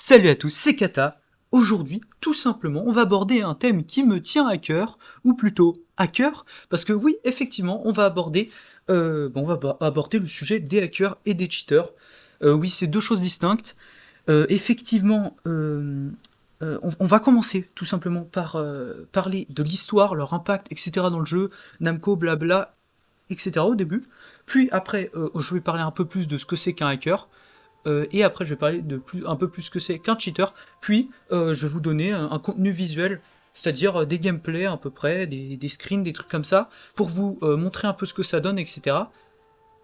Salut à tous, c'est Kata. Aujourd'hui, tout simplement, on va aborder un thème qui me tient à cœur, ou plutôt à cœur, parce que oui, effectivement, on va aborder le sujet des hackers et des cheaters. Oui, c'est deux choses distinctes. Effectivement, on va commencer tout simplement par parler de l'histoire, leur impact, etc. dans le jeu, Namco, blabla, etc. au début. Puis après, je vais parler un peu plus de ce que c'est qu'un hacker. Et après, je vais parler un peu plus ce que c'est qu'un cheater. Puis, je vais vous donner un contenu visuel, c'est-à-dire des gameplays à peu près, des screens, des trucs comme ça, pour vous montrer un peu ce que ça donne, etc.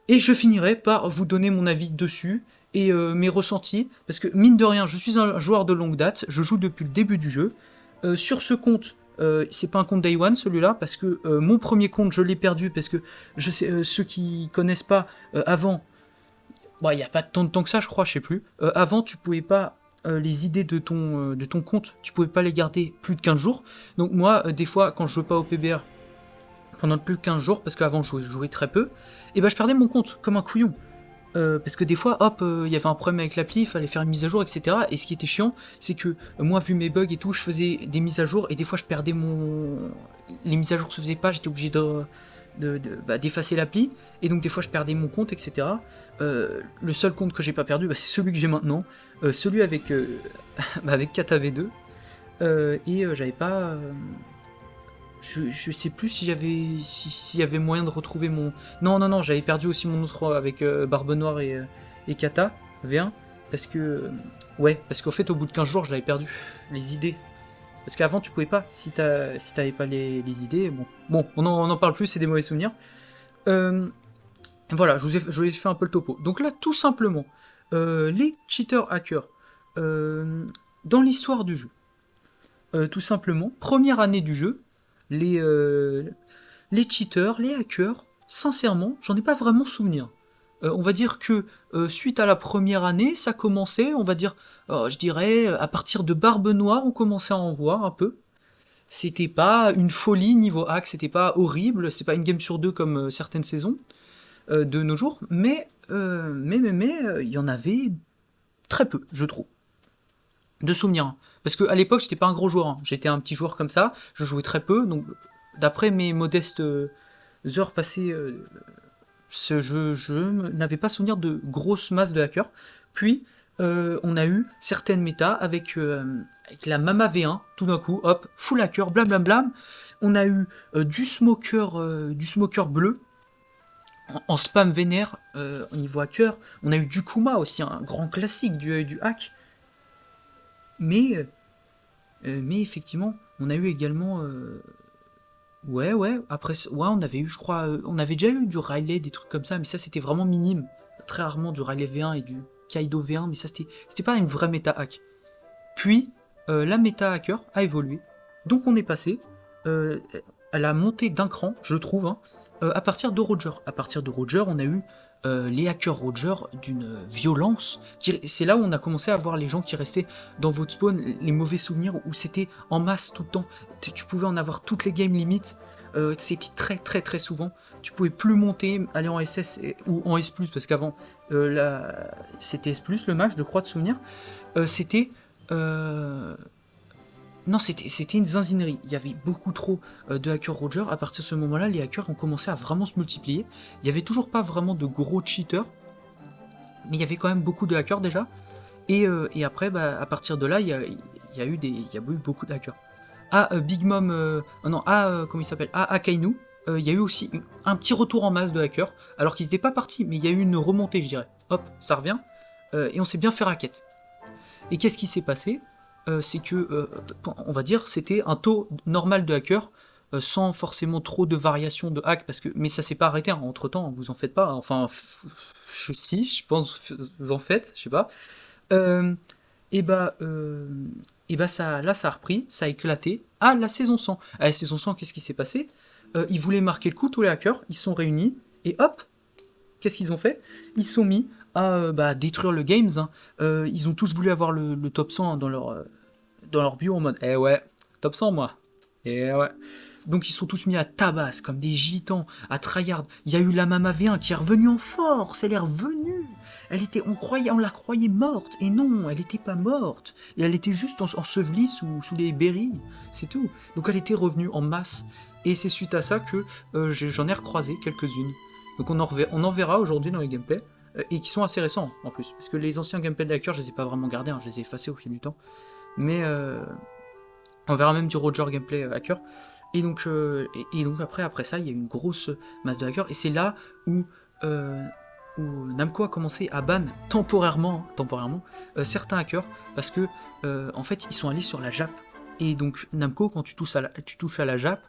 Et je finirai par vous donner mon avis dessus et mes ressentis, parce que mine de rien, je suis un joueur de longue date, je joue depuis le début du jeu. Sur ce compte, c'est pas un compte Day One celui-là, parce que mon premier compte, je l'ai perdu, parce que je sais, ceux qui connaissent pas, avant, bon, il n'y a pas tant de temps que ça, je crois, je sais plus. Avant, tu pouvais pas les idées de ton compte, tu pouvais pas les garder plus de 15 jours. Donc moi, des fois, quand je jouais pas au PBR pendant plus de 15 jours, parce qu'avant je jouais très peu, et ben je perdais mon compte comme un couillon. Parce que des fois, hop, il y avait un problème avec l'appli, il fallait faire une mise à jour, etc. Et ce qui était chiant, c'est que moi, vu mes bugs et tout, je faisais des mises à jour, et des fois je perdais mon... Les mises à jour se faisaient pas, j'étais obligé d'effacer l'appli, et donc des fois je perdais mon compte, etc. Le seul compte que j'ai pas perdu, c'est celui que j'ai maintenant, celui avec, avec KataV2, et j'avais pas... je sais plus si s'il y avait moyen de retrouver mon... Non, j'avais perdu aussi mon autre avec Barbe Noire et Kata, V1, parce que... ouais, parce qu'en fait au bout de 15 jours je l'avais perdu, les idées. Parce qu'avant tu pouvais pas, si t'avais pas les idées, bon on en parle plus, c'est des mauvais souvenirs. Voilà, je vous ai fait un peu le topo. Donc là, tout simplement, les cheaters hackers, dans l'histoire du jeu, tout simplement, première année du jeu, les cheaters, les hackers, sincèrement, j'en ai pas vraiment souvenir. On va dire que suite à la première année, ça commençait, on va dire, je dirais, à partir de Barbe Noire, on commençait à en voir un peu. C'était pas une folie niveau hack, c'était pas horrible, c'est pas une game sur deux comme certaines saisons de nos jours, mais il y en avait très peu, je trouve, de souvenirs. Hein. Parce qu'à l'époque, j'étais pas un gros joueur, hein. J'étais un petit joueur comme ça, je jouais très peu, donc d'après mes modestes heures passées, je n'avais pas souvenir de grosses masses de hackers. Puis, on a eu certaines méta avec la Mama V1, tout d'un coup, hop, full hacker, blablabla. On a eu du smoker bleu, en spam vénère au niveau hacker. On a eu du Kuma aussi, un grand classique du hack. Mais effectivement, on a eu également... ouais, après, ouais, on avait eu, je crois, on avait déjà eu du Riley, des trucs comme ça, mais ça c'était vraiment minime. Très rarement du Riley V1 et du Kaido V1, mais ça c'était pas une vraie méta hack. Puis, la méta hacker a évolué. Donc on est passé à la montée d'un cran, je trouve, hein, à partir de Roger. À partir de Roger, on a eu les hackers Roger d'une violence. C'est là où on a commencé à voir les gens qui restaient dans votre spawn, les mauvais souvenirs où c'était en masse tout le temps. Tu pouvais en avoir toutes les games limites. C'était très souvent. Tu pouvais plus monter, aller en SS ou en S+, parce qu'avant c'était S+, le match, je crois de souvenir. C'était... Non, c'était une zinzinerie. Il y avait beaucoup trop de hackers Roger. À partir de ce moment-là, les hackers ont commencé à vraiment se multiplier. Il n'y avait toujours pas vraiment de gros cheaters, mais il y avait quand même beaucoup de hackers déjà. Et après, à partir de là, il y a eu beaucoup de hackers. Big Mom, comment il s'appelle Akainu, il y a eu aussi un petit retour en masse de hackers, alors qu'ils n'étaient pas partis, mais il y a eu une remontée, je dirais. Hop, ça revient, et on s'est bien fait raquette. Et qu'est-ce qui s'est passé c'est que, on va dire, c'était un taux normal de hacker, sans forcément trop de variations de hack, mais ça s'est pas arrêté, hein, entre-temps, vous en faites pas, enfin, si, je pense, vous en faites, je sais pas. Là, ça a repris, ça a éclaté. La saison 100. À la saison 100, qu'est-ce qui s'est passé Ils voulaient marquer le coup, tous les hackers, ils se sont réunis, et hop, qu'est-ce qu'ils ont fait Ils se sont mis à détruire le games. Hein. Ils ont tous voulu avoir le top 100 dans leur bio en mode « Eh ouais, top 100 moi !» Eh ouais. Donc ils sont tous mis à tabasse, comme des gitans, à tryhard. Il y a eu la Mama V1 qui est revenue en force, elle est revenue. on la croyait morte, et non, elle était pas morte, et elle était juste ensevelie sous les berries, c'est tout. Donc elle était revenue en masse, et c'est suite à ça que j'en ai recroisé quelques-unes. Donc on en verra aujourd'hui dans les gameplays, et qui sont assez récents en plus, parce que les anciens gameplays de hacker, je les ai pas vraiment gardés, hein, je les ai effacés au fil du temps, mais on verra même du Roger gameplay hacker. Et donc après ça, il y a une grosse masse de hackers, et c'est là où Namco a commencé à ban temporairement certains hackers, parce que en fait ils sont allés sur la JAP. Et donc Namco, quand tu touches à la JAP,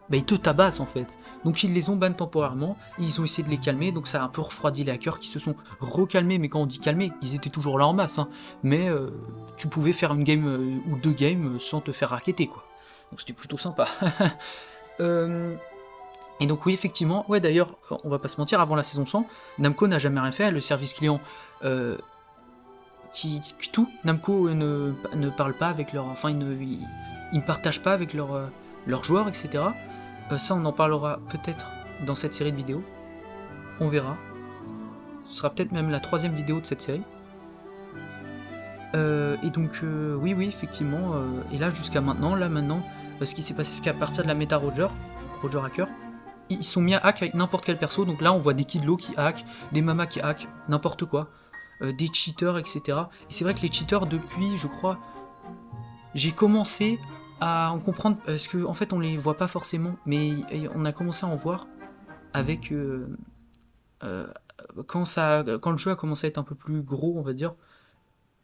bah, ils te tabassent en fait. Donc ils les ont ban temporairement, ils ont essayé de les calmer, donc ça a un peu refroidi les hackers qui se sont recalmés, mais quand on dit calmer, ils étaient toujours là en masse, hein. Mais tu pouvais faire une game ou deux games sans te faire racketter, quoi. Donc c'était plutôt sympa. Et donc oui, effectivement, ouais, d'ailleurs, on va pas se mentir, avant la saison 100, Namco n'a jamais rien fait, le service client Namco ne parle pas avec leur... Enfin, ils ne partagent pas avec leurs joueurs, etc. Ça, on en parlera peut-être dans cette série de vidéos. On verra. Ce sera peut-être même la 3e vidéo de cette série. Et donc, oui, effectivement. Et là, jusqu'à maintenant, ce qui s'est passé, c'est qu'à partir de la méta Roger Hacker, ils sont mis à hack avec n'importe quel perso. Donc là, on voit des Kidlo qui hack, des Mamas qui hack, n'importe quoi. Des cheaters, etc. Et c'est vrai que les cheaters, depuis, je crois, j'ai commencé à en comprendre, parce qu'en fait, on les voit pas forcément, mais on a commencé à en voir avec... quand le jeu a commencé à être un peu plus gros, on va dire,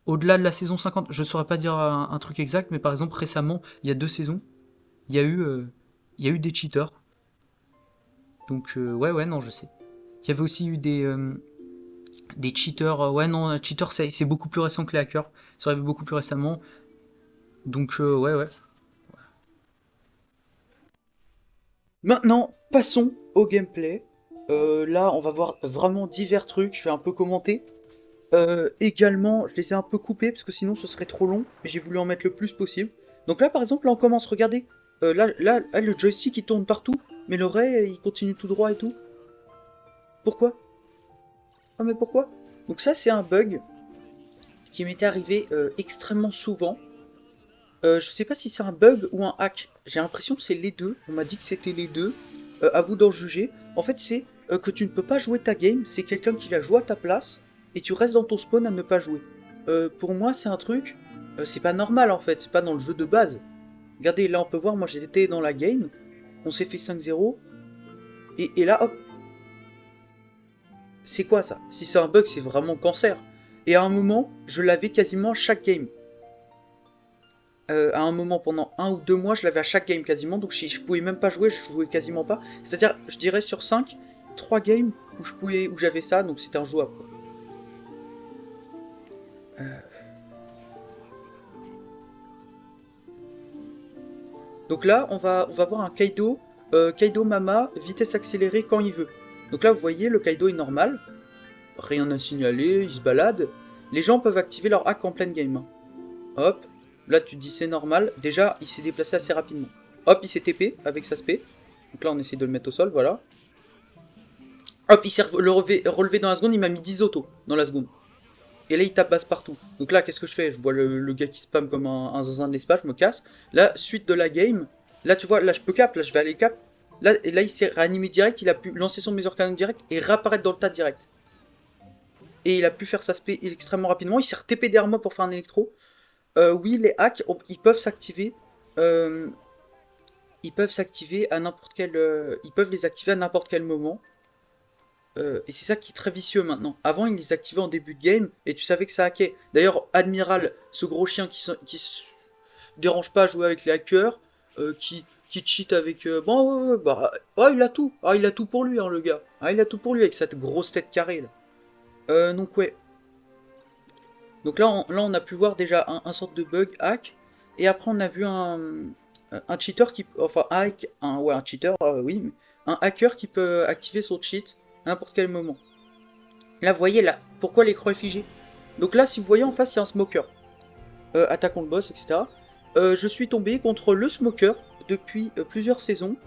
au-delà de la saison 50, je saurais pas dire un truc exact, mais par exemple, récemment, il y a 2 saisons, il y a eu des cheaters. Donc, ouais, non, je sais. Il y avait aussi eu des cheaters. Ouais, non, cheaters, c'est beaucoup plus récent que les hackers. Ça arrive beaucoup plus récemment. Donc, ouais. Maintenant, passons au gameplay. Là, on va voir vraiment divers trucs. Je vais un peu commenter. Également, je les ai un peu coupés parce que sinon ce serait trop long. J'ai voulu en mettre le plus possible. Donc là, par exemple, là, on commence. Regardez. Là, le joystick il tourne partout. Mais le ray, il continue tout droit et tout. Pourquoi? Ah, mais pourquoi? Donc ça, c'est un bug qui m'était arrivé extrêmement souvent. Je sais pas si c'est un bug ou un hack. J'ai l'impression que c'est les deux. On m'a dit que c'était les deux. À vous d'en juger. En fait, c'est que tu ne peux pas jouer ta game. C'est quelqu'un qui la joue à ta place. Et tu restes dans ton spawn à ne pas jouer. Pour moi, c'est un truc... c'est pas normal, en fait. C'est pas dans le jeu de base. Regardez, là, on peut voir, moi, j'étais dans la game. On s'est fait 5-0. Et là, hop. C'est quoi, ça? Si c'est un bug, c'est vraiment cancer. Et à un moment, je l'avais quasiment à chaque game. À un moment, pendant 1 ou 2 mois, je l'avais à chaque game quasiment. Donc, je pouvais même pas jouer, je jouais quasiment pas. C'est-à-dire, je dirais sur 5, 3 games où j'avais ça. Donc, c'était injouable, quoi. Donc là, on va voir un Kaido, Kaido Mama, vitesse accélérée quand il veut. Donc là, vous voyez, le Kaido est normal. Rien à signaler, il se balade. Les gens peuvent activer leur hack en pleine game. Hop, là tu te dis c'est normal. Déjà, il s'est déplacé assez rapidement. Hop, il s'est TP avec sa spé. Donc là, on essaie de le mettre au sol, voilà. Hop, il s'est relevé dans la seconde, il m'a mis 10 autos dans la seconde. Et là, il tabasse partout. Donc là, qu'est-ce que je fais? Je vois le gars qui spam comme un zinzin de l'espace, je me casse. Là, suite de la game, là, tu vois, là, je peux cap, là, je vais aller cap. Là, il s'est réanimé direct, il a pu lancer son Major Cannon direct et réapparaître dans le tas direct. Et il a pu faire sa spé extrêmement rapidement. Il s'est re-TP derrière moi pour faire un électro. Oui, les hacks, ils peuvent s'activer. Ils peuvent s'activer à n'importe quel... ils peuvent les activer à n'importe quel moment. Et c'est ça qui est très vicieux maintenant. Avant, ils les activaient en début de game et tu savais que ça hackait. D'ailleurs, Admiral, ce gros chien qui se dérange pas à jouer avec les hackers, qui cheat avec... bon, bah, oh, il a tout. Ah, il a tout pour lui, hein, le gars. Ah, il a tout pour lui avec cette grosse tête carrée, là. Donc, ouais. Donc là, on a pu voir déjà un sorte de bug hack. Et après, on a vu un cheater qui... Enfin, un cheater, oui. Mais un hacker qui peut activer son cheat à n'importe quel moment. Là, vous voyez, là, pourquoi l'écran est figé? Donc là, si vous voyez en face, il y a un smoker. Attaquons le boss, etc. Je suis tombé contre le smoker depuis plusieurs saisons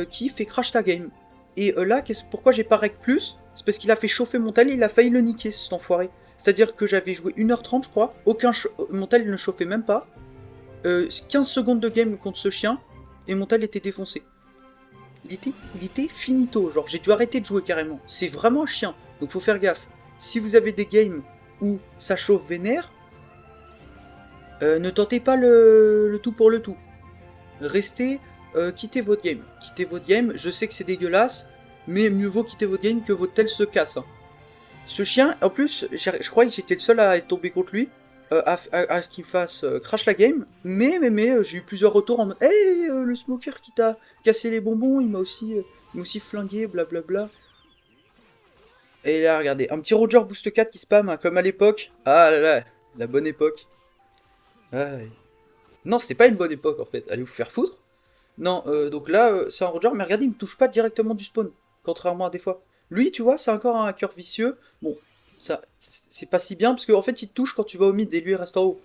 qui fait crash ta game. Et là, pourquoi j'ai pas rec plus? C'est parce qu'il a fait chauffer mon tel et il a failli le niquer, cet enfoiré. C'est-à-dire que j'avais joué 1h30, je crois. Mon tel ne chauffait même pas. 15 secondes de game contre ce chien. Et mon tel était défoncé. Il était finito. Genre, j'ai dû arrêter de jouer carrément. C'est vraiment un chien. Donc faut faire gaffe. Si vous avez des games où ça chauffe vénère, ne tentez pas le tout pour le tout. Restez, quittez votre game. Quittez votre game. Je sais que c'est dégueulasse. Mais mieux vaut quitter votre game que votre tel se casse. Hein. Ce chien, en plus, je crois que j'étais le seul à être tombé contre lui, à ce qu'il fasse crash la game, mais j'ai eu plusieurs retours en mode hey, le smoker qui t'a cassé les bonbons, il m'a aussi flingué, blablabla. Et là, regardez, un petit Roger Boost 4 qui spam, hein, comme à l'époque. Ah là là, la bonne époque. Ah, ouais. Non, c'était pas une bonne époque en fait, allez vous faire foutre. Non, donc là, c'est un Roger, mais regardez, il me touche pas directement du spawn, contrairement à des fois. Lui, tu vois, c'est encore un hacker vicieux. Bon, ça, c'est pas si bien, parce qu'en fait, il te touche quand tu vas au mid et lui, il reste en haut.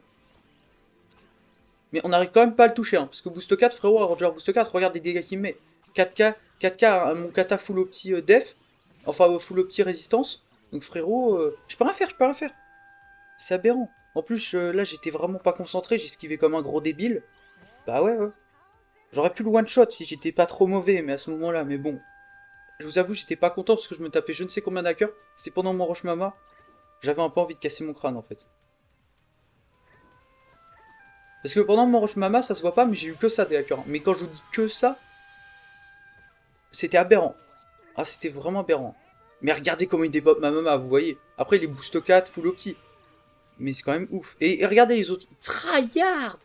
Mais on n'arrive quand même pas à le toucher, hein, parce que Boost 4, frérot, Roger Boost 4, regarde les dégâts qu'il me met. 4K, hein, mon kata full opti def, enfin, full opti résistance. Donc, frérot, je peux rien faire. C'est aberrant. En plus, là, j'étais vraiment pas concentré, j'esquivais comme un gros débile. Bah ouais. J'aurais pu le one-shot si j'étais pas trop mauvais, mais à ce moment-là, mais bon. Je vous avoue, j'étais pas content parce que je me tapais je ne sais combien d'hackers. C'était pendant mon rush mama. J'avais un peu envie de casser mon crâne en fait. Parce que pendant mon rush mama, ça se voit pas, mais j'ai eu que ça des hackers. Mais quand je vous dis que ça, c'était aberrant. Ah, c'était vraiment aberrant. Mais regardez comment il débop ma mama, vous voyez. Après, il est boost 4, full opti. Mais c'est quand même ouf. Et regardez les autres, ils tryhard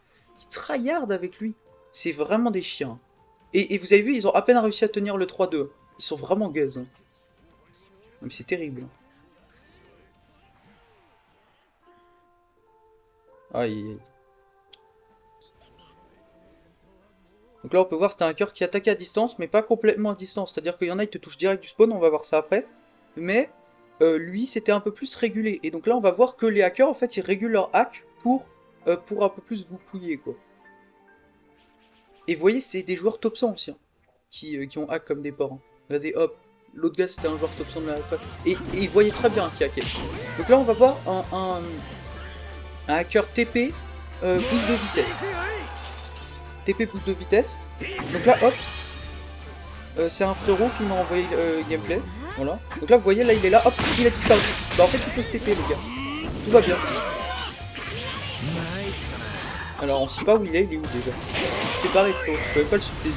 avec lui. C'est vraiment des chiens. Et vous avez vu, ils ont à peine réussi à tenir le 3-2. Ils sont vraiment gaze. Hein. Mais c'est terrible. Aïe. Donc là, on peut voir c'est un hacker qui attaquait à distance, mais pas complètement à distance. C'est-à-dire qu'il y en a, ils te touchent direct du spawn, on va voir ça après. Mais lui, c'était un peu plus régulé. Et donc là, on va voir que les hackers, en fait, ils régulent leur hack pour un peu plus vous pouiller, quoi. Et vous voyez, c'est des joueurs top 100 aussi, hein, qui ont hack comme des porcs. Hein. Regardez, hop, l'autre gars c'était un joueur top 100 de la fois. Et il voyait très bien qui hackait. Donc là on va voir un hacker TP boost de vitesse. TP boost de vitesse. Donc là hop, c'est un frérot qui m'a envoyé le gameplay. Voilà. Donc là vous voyez, là il est là, hop, il a disparu. Bah en fait il peut se TP le gars. Tout va bien. Alors on sait pas où il est où déjà. C'est barré frérot, tu peux même pas le suivre tes yeux.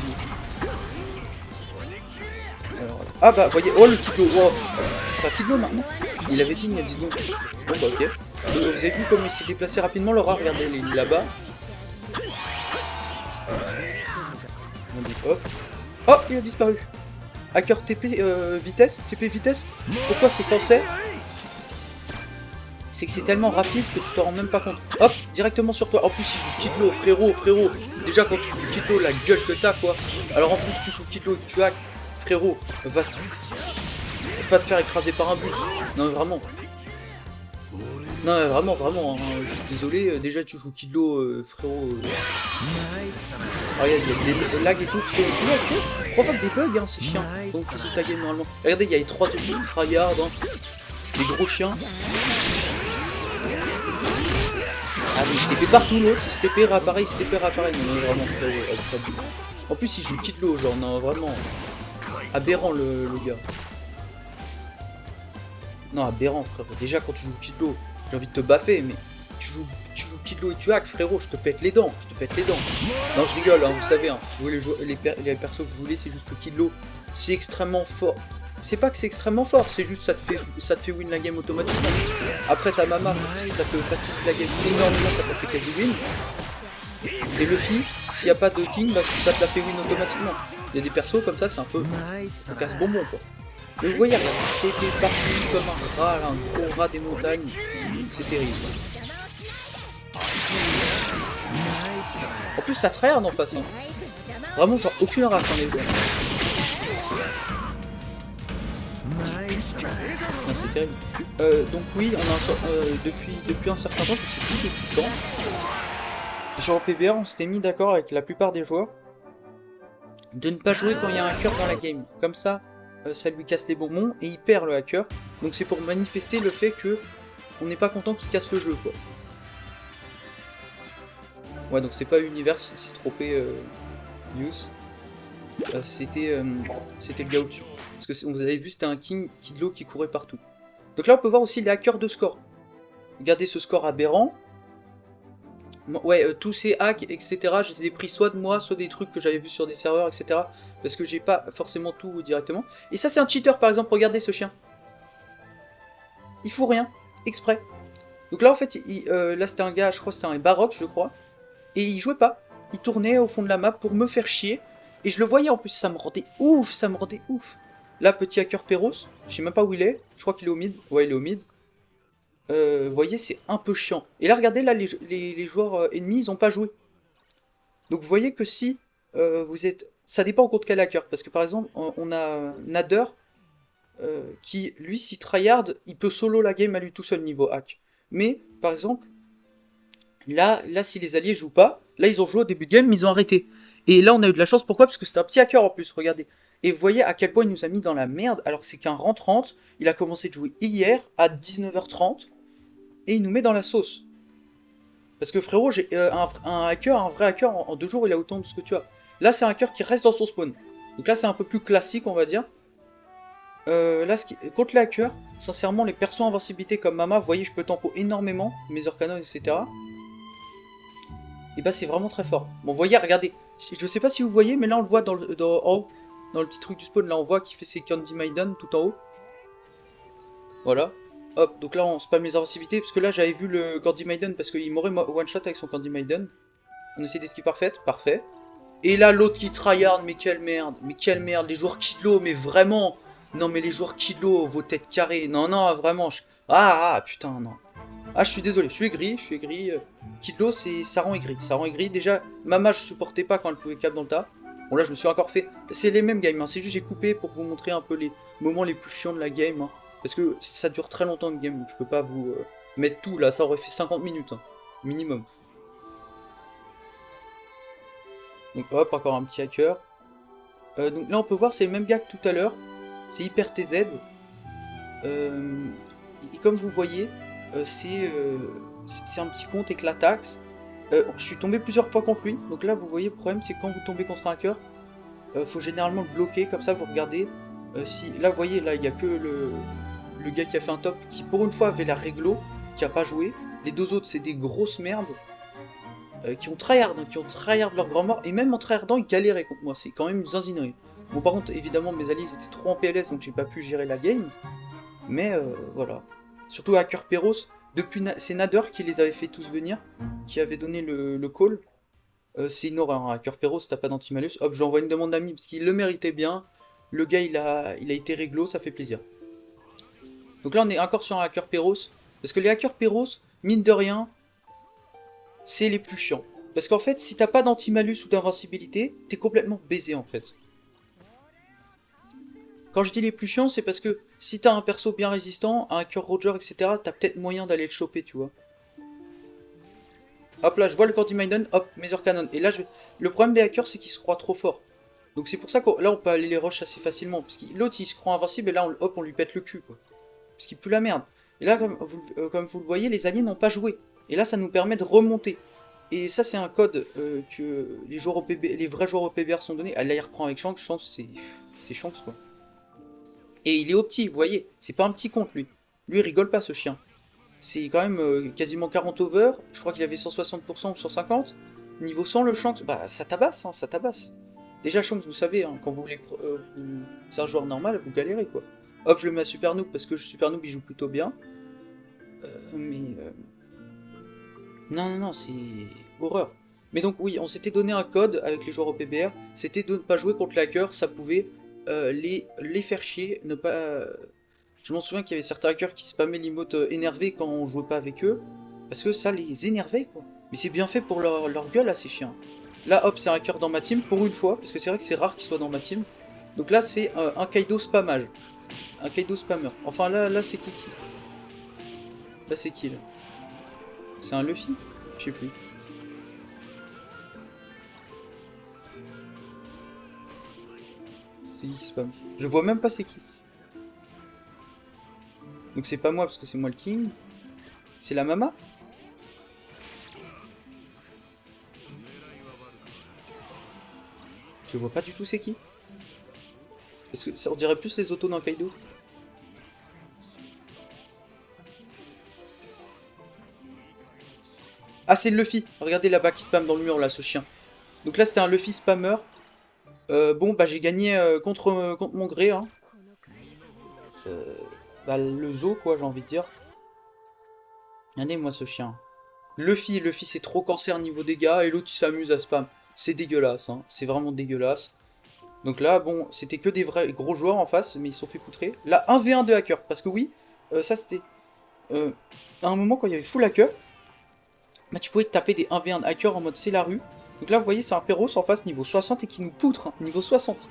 Alors, ah bah voyez, oh le kidlo, wow. C'est un kidlo maintenant. Il avait dit il y a 10 secondes. Bon bah ok. Donc, vous avez vu comme il s'est déplacé rapidement, Laura, regardez, il est là-bas. On dit hop. Oh, il a disparu. Hacker TP vitesse, TP vitesse. Pourquoi c'est quand c'est que c'est tellement rapide que tu t'en rends même pas compte. Hop, directement sur toi. En plus, il joue Kidlo, frérot. Déjà, quand tu joues Kidlo, la gueule que t'as, quoi. Alors, en plus, tu joues Kidlo et que tu hack, frérot, va te faire écraser par un bus. Non, mais vraiment. Non, mais vraiment, hein, je suis désolé. Déjà, tu joues Kidlo, frérot. Ah, il y a des lags et tout. Parce que tu provoques des bugs, hein, c'est chiant. Donc, tu joues ta game normalement. Regardez, il y a les 3 autres tryhard, hein. Des gros chiens. Ah mais il se TP partout l'autre, il se TP réapparaît, non vraiment en plus il joue Kidlo, genre non vraiment aberrant le gars. Non aberrant frérot, déjà quand tu joues Kidlo, j'ai envie de te baffer mais tu joues Kidlo et tu hack frérot, je te pète les dents. Non je rigole hein, vous savez hein, les persos que vous voulez c'est juste que Kidlo c'est extrêmement fort. C'est pas que c'est extrêmement fort, c'est juste ça te fait win la game automatiquement. Après ta mama, ça te facilite la game énormément, ça te fait quasi win. Et Luffy, s'il n'y a pas de king, bah, ça te la fait win automatiquement. Il y a des persos comme ça, c'est un peu un casse-bonbon quoi. Mais vous voyez, il se TP partout comme un rat, un gros rat des montagnes. C'est terrible. En plus ça tryhard en face. Hein. Vraiment genre aucune race en est. Ah, c'est terrible. Donc oui, on a depuis un certain temps, je sais plus depuis quand. Sur PBR, on s'était mis d'accord avec la plupart des joueurs de ne pas jouer quand il y a un cœur dans la game. Comme ça, ça lui casse les bonbons et il perd le hacker. Donc c'est pour manifester le fait que on n'est pas content qu'il casse le jeu, quoi. Ouais, donc c'était pas Universe, c'est trompé News. C'était le gars au-dessus. Parce que vous avez vu, c'était un Kidlo qui courait partout. Donc là, on peut voir aussi les hackers de score. Regardez ce score aberrant. Ouais, tous ces hacks, etc., je les ai pris soit de moi, soit des trucs que j'avais vus sur des serveurs, etc. Parce que j'ai pas forcément tout directement. Et ça, c'est un cheater, par exemple. Regardez ce chien. Il fout rien, exprès. Donc là, en fait, là, c'était un gars, je crois, c'était un Baroque, je crois. Et il jouait pas. Il tournait au fond de la map pour me faire chier. Et je le voyais en plus, ça me rendait ouf, ça me rendait ouf. Là, petit hacker Perros, je sais même pas où il est. Je crois qu'il est au mid. Ouais, il est au mid. Vous voyez, c'est un peu chiant. Et là, regardez, là, les joueurs ennemis, ils ont pas joué. Donc vous voyez que si vous êtes... Ça dépend contre quel hacker. Parce que par exemple, on a Nader, qui, lui, si tryhard, il peut solo la game à lui tout seul niveau hack. Mais, par exemple, là, si les alliés jouent pas, là, ils ont joué au début de game, mais ils ont arrêté. Et là, on a eu de la chance. Pourquoi? Parce que c'était un petit hacker en plus, regardez. Et vous voyez à quel point il nous a mis dans la merde, alors que c'est qu'un rang 30. Il a commencé de jouer hier à 19h30. Et il nous met dans la sauce. Parce que frérot, j'ai un hacker, un vrai hacker, en 2 jours, il a autant de ce que tu as. Là, c'est un hacker qui reste dans son spawn. Donc là, c'est un peu plus classique, on va dire. Là, contre les hackers, sincèrement, les persos invincibilité comme Mama, vous voyez, je peux tempo énormément, mes canon, etc. Et bah, c'est vraiment très fort. Bon, vous voyez, regardez. Je sais pas si vous voyez, mais là, on le voit en haut. Dans le petit truc du spawn, là, on voit qu'il fait ses Candy Maiden tout en haut. Voilà. Hop, donc là on spam les invincibilités, parce que là j'avais vu le Candy Maiden, parce qu'il m'aurait one shot avec son Candy Maiden. On essaie d'esquive parfaite, parfait. Et là l'autre qui tryhard, mais quelle merde, les joueurs Kidlo, mais vraiment. Non mais les joueurs Kidlo, vos têtes carrées, non vraiment. Ah putain non. Ah je suis désolé, je suis aigri. Kidlo ça rend aigri, déjà Mama je supportais pas quand elle pouvait cap dans le tas. Bon là je me suis encore fait, c'est les mêmes games, hein. C'est juste j'ai coupé pour vous montrer un peu les moments les plus chiants de la game, hein. Parce que ça dure très longtemps une game, donc je peux pas vous mettre tout, là ça aurait fait 50 minutes, hein, minimum. Donc hop, encore un petit hacker. Donc là on peut voir c'est le même gars que tout à l'heure, c'est Hyper TZ. Et comme vous voyez, c'est un petit compte éclataxe. Je suis tombé plusieurs fois contre lui, donc là vous voyez le problème c'est que quand vous tombez contre un hacker, faut généralement le bloquer, comme ça vous regardez. Si, là vous voyez, là il n'y a que le gars qui a fait un top, qui pour une fois avait la réglo, qui a pas joué. Les deux autres c'est des grosses merdes, qui ont tryhard leur grand mort, et même en tryhardant ils galéraient contre moi, c'est quand même une zinzinerie. Bon par contre évidemment mes alliés étaient trop en PLS donc j'ai pas pu gérer la game, mais voilà. Surtout Hacker Perros, depuis c'est Nader qui les avait fait tous venir, qui avait donné le call. C'est une horreur, hein. Hacker Perros, t'as pas d'antimalus, hop je lui envoie une demande d'amis parce qu'il le méritait bien. Le gars il a été réglo, ça fait plaisir. Donc là on est encore sur un hacker Perros, parce que les hackers Perros, mine de rien, c'est les plus chiants. Parce qu'en fait, si t'as pas d'anti-malus ou d'invincibilité, t'es complètement baisé en fait. Quand je dis les plus chiants, c'est parce que si t'as un perso bien résistant, un hacker Roger, etc., t'as peut-être moyen d'aller le choper, tu vois. Hop là, je vois le Candy Maiden, hop, Mazer Cannon. Et là, le problème des hackers, c'est qu'ils se croient trop forts. Donc c'est pour ça que là, on peut aller les rush assez facilement. Parce que l'autre, il se croit invincible, et là, hop, on lui pète le cul, quoi. Parce qu'il pue la merde. Et là, comme vous le voyez, les alliés n'ont pas joué. Et là, ça nous permet de remonter. Et ça, c'est un code que les vrais joueurs au PBR sont donnés. Là, il reprend avec Shanks. Shanks, c'est Shanks, quoi. Et il est au petit, vous voyez. C'est pas un petit compte, lui. Lui, il rigole pas, ce chien. C'est quand même quasiment 40 over. Je crois qu'il avait 160% ou 150. Niveau 100, le Shanks, bah, ça tabasse, hein, ça tabasse. Déjà, Shanks, vous savez, hein, quand vous voulez... c'est un joueur normal, vous galérez, quoi. Hop, je le mets à Super Noob, parce que Super Noob, il joue plutôt bien. Non, c'est horreur. Mais donc oui, on s'était donné un code avec les joueurs au PBR, c'était de ne pas jouer contre les hackers, ça pouvait les faire chier, ne pas... Je m'en souviens qu'il y avait certains hackers qui spammaient l'emote énervé quand on jouait pas avec eux, parce que ça les énervait, quoi. Mais c'est bien fait pour leur gueule, là, ces chiens. Là, hop, c'est un hacker dans ma team, pour une fois, parce que c'est vrai que c'est rare qu'il soit dans ma team. Donc là, c'est un Kaido spammage. Un Kaido spammer. Enfin, là c'est qui? Là, c'est qui, là? C'est un Luffy? Je sais plus. C'est qui spam? Je vois même pas c'est qui. Donc c'est pas moi parce que c'est moi le king. C'est la mama? Je vois pas du tout c'est qui. Est-ce que ça on dirait plus les autos dans Kaido? Ah c'est le Luffy. Regardez là-bas qui spam dans le mur là, ce chien. Donc là c'était un Luffy spammer. Bon bah j'ai gagné contre mon gré hein. Bah le zoo quoi j'ai envie de dire. Regardez moi ce chien. Luffy c'est trop cancer niveau dégâts et l'autre il s'amuse à spam. C'est dégueulasse hein, c'est vraiment dégueulasse. Donc là bon c'était que des vrais gros joueurs en face mais ils se sont fait poutrer. Là 1v1 de hacker parce que oui ça c'était à un moment quand il y avait full hacker. Bah tu pouvais te taper des 1v1 de hacker en mode c'est la rue. Donc là vous voyez c'est un Péros en face niveau 60 et qui nous poutre hein, niveau 60.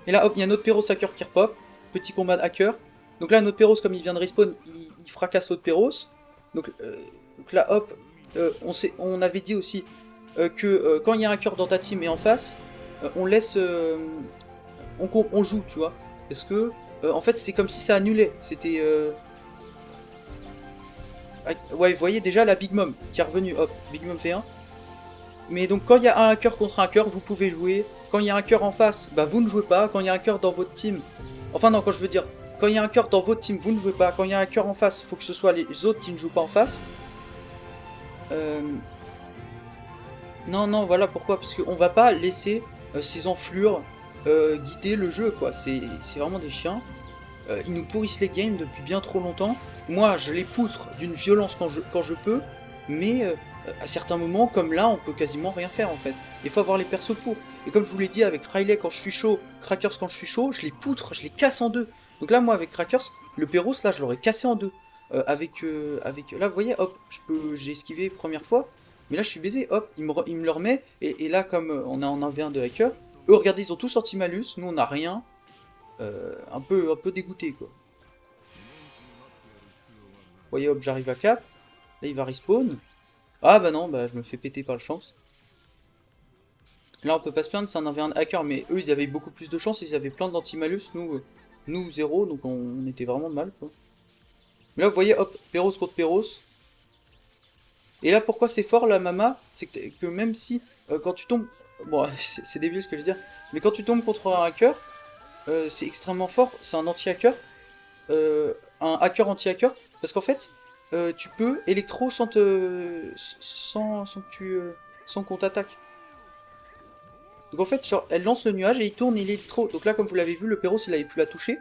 Et là hop il y a un autre Péros hacker qui repop. Petit combat de hacker. Donc là notre Péros comme il vient de respawn il fracasse l'autre Péros. Donc là hop on avait dit aussi que quand il y a un hacker dans ta team et en face on laisse on joue tu vois. Parce que en fait c'est comme si ça annulait. C'était ouais, vous voyez déjà la Big Mom qui est revenue, hop, Big Mom fait 1. Mais donc quand il y a un hacker contre un hacker, vous pouvez jouer. Quand il y a un hacker en face, bah vous ne jouez pas. Quand il y a un hacker dans votre team... Enfin non, quand je veux dire, quand il y a un hacker dans votre team, vous ne jouez pas. Quand il y a un hacker en face, il faut que ce soit les autres qui ne jouent pas en face. Non, non, voilà pourquoi. Parce qu'on va pas laisser ces enflures guider le jeu, quoi. C'est vraiment des chiens. Ils nous pourrissent les games depuis bien trop longtemps. Moi, je les poutre d'une violence quand je peux, mais à certains moments, comme là, on peut quasiment rien faire en fait. Il faut avoir les persos pour. Et comme je vous l'ai dit, avec Riley quand je suis chaud, Crackers quand je suis chaud, je les poutre, je les casse en deux. Donc là, moi, avec Crackers, le Péros, là, je l'aurais cassé en deux. Là, vous voyez, hop, j'ai esquivé première fois, mais là, je suis baisé, hop, il me le remet. Et là, comme on a en 1v1 de hacker, eux, regardez, ils ont tous anti-malus, nous, on n'a rien. Un peu dégoûté quoi. Vous voyez hop j'arrive à cap. Là il va respawn. Ah bah non bah je me fais péter par le chance. Là on peut pas se plaindre c'est un 1v1 hacker mais eux ils avaient beaucoup plus de chance. Ils avaient plein d'anti-malus. Nous 0 donc on était vraiment mal quoi. Mais là vous voyez hop Péros contre Péros. Et là pourquoi c'est fort la mama. C'est que même si quand tu tombes. Bon c'est débile ce que je veux dire. Mais quand tu tombes contre un hacker. C'est extrêmement fort, c'est un anti-hacker, un hacker anti-hacker, parce qu'en fait, tu peux électro sans qu'on t'attaque. Donc en fait, genre, elle lance le nuage et il tourne, il électro. Donc là, comme vous l'avez vu, le Péros, il avait pu la toucher.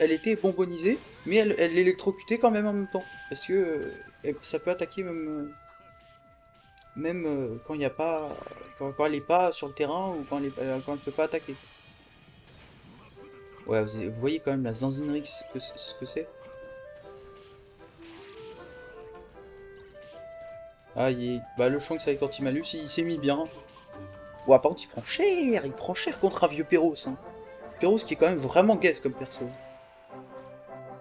Elle était bonbonisée, mais elle l'électrocutait quand même en même temps. Parce que ça peut attaquer même quand il n'y a pas, quand elle n'est pas sur le terrain ou quand elle ne peut pas attaquer. Ouais, vous voyez quand même la zinzinerie ce que c'est. Ah, bah, le Shanks avec anti-malus, il s'est mis bien. Bon, par contre, il prend cher contre un vieux Péros. Hein. Péros qui est quand même vraiment gaze comme perso.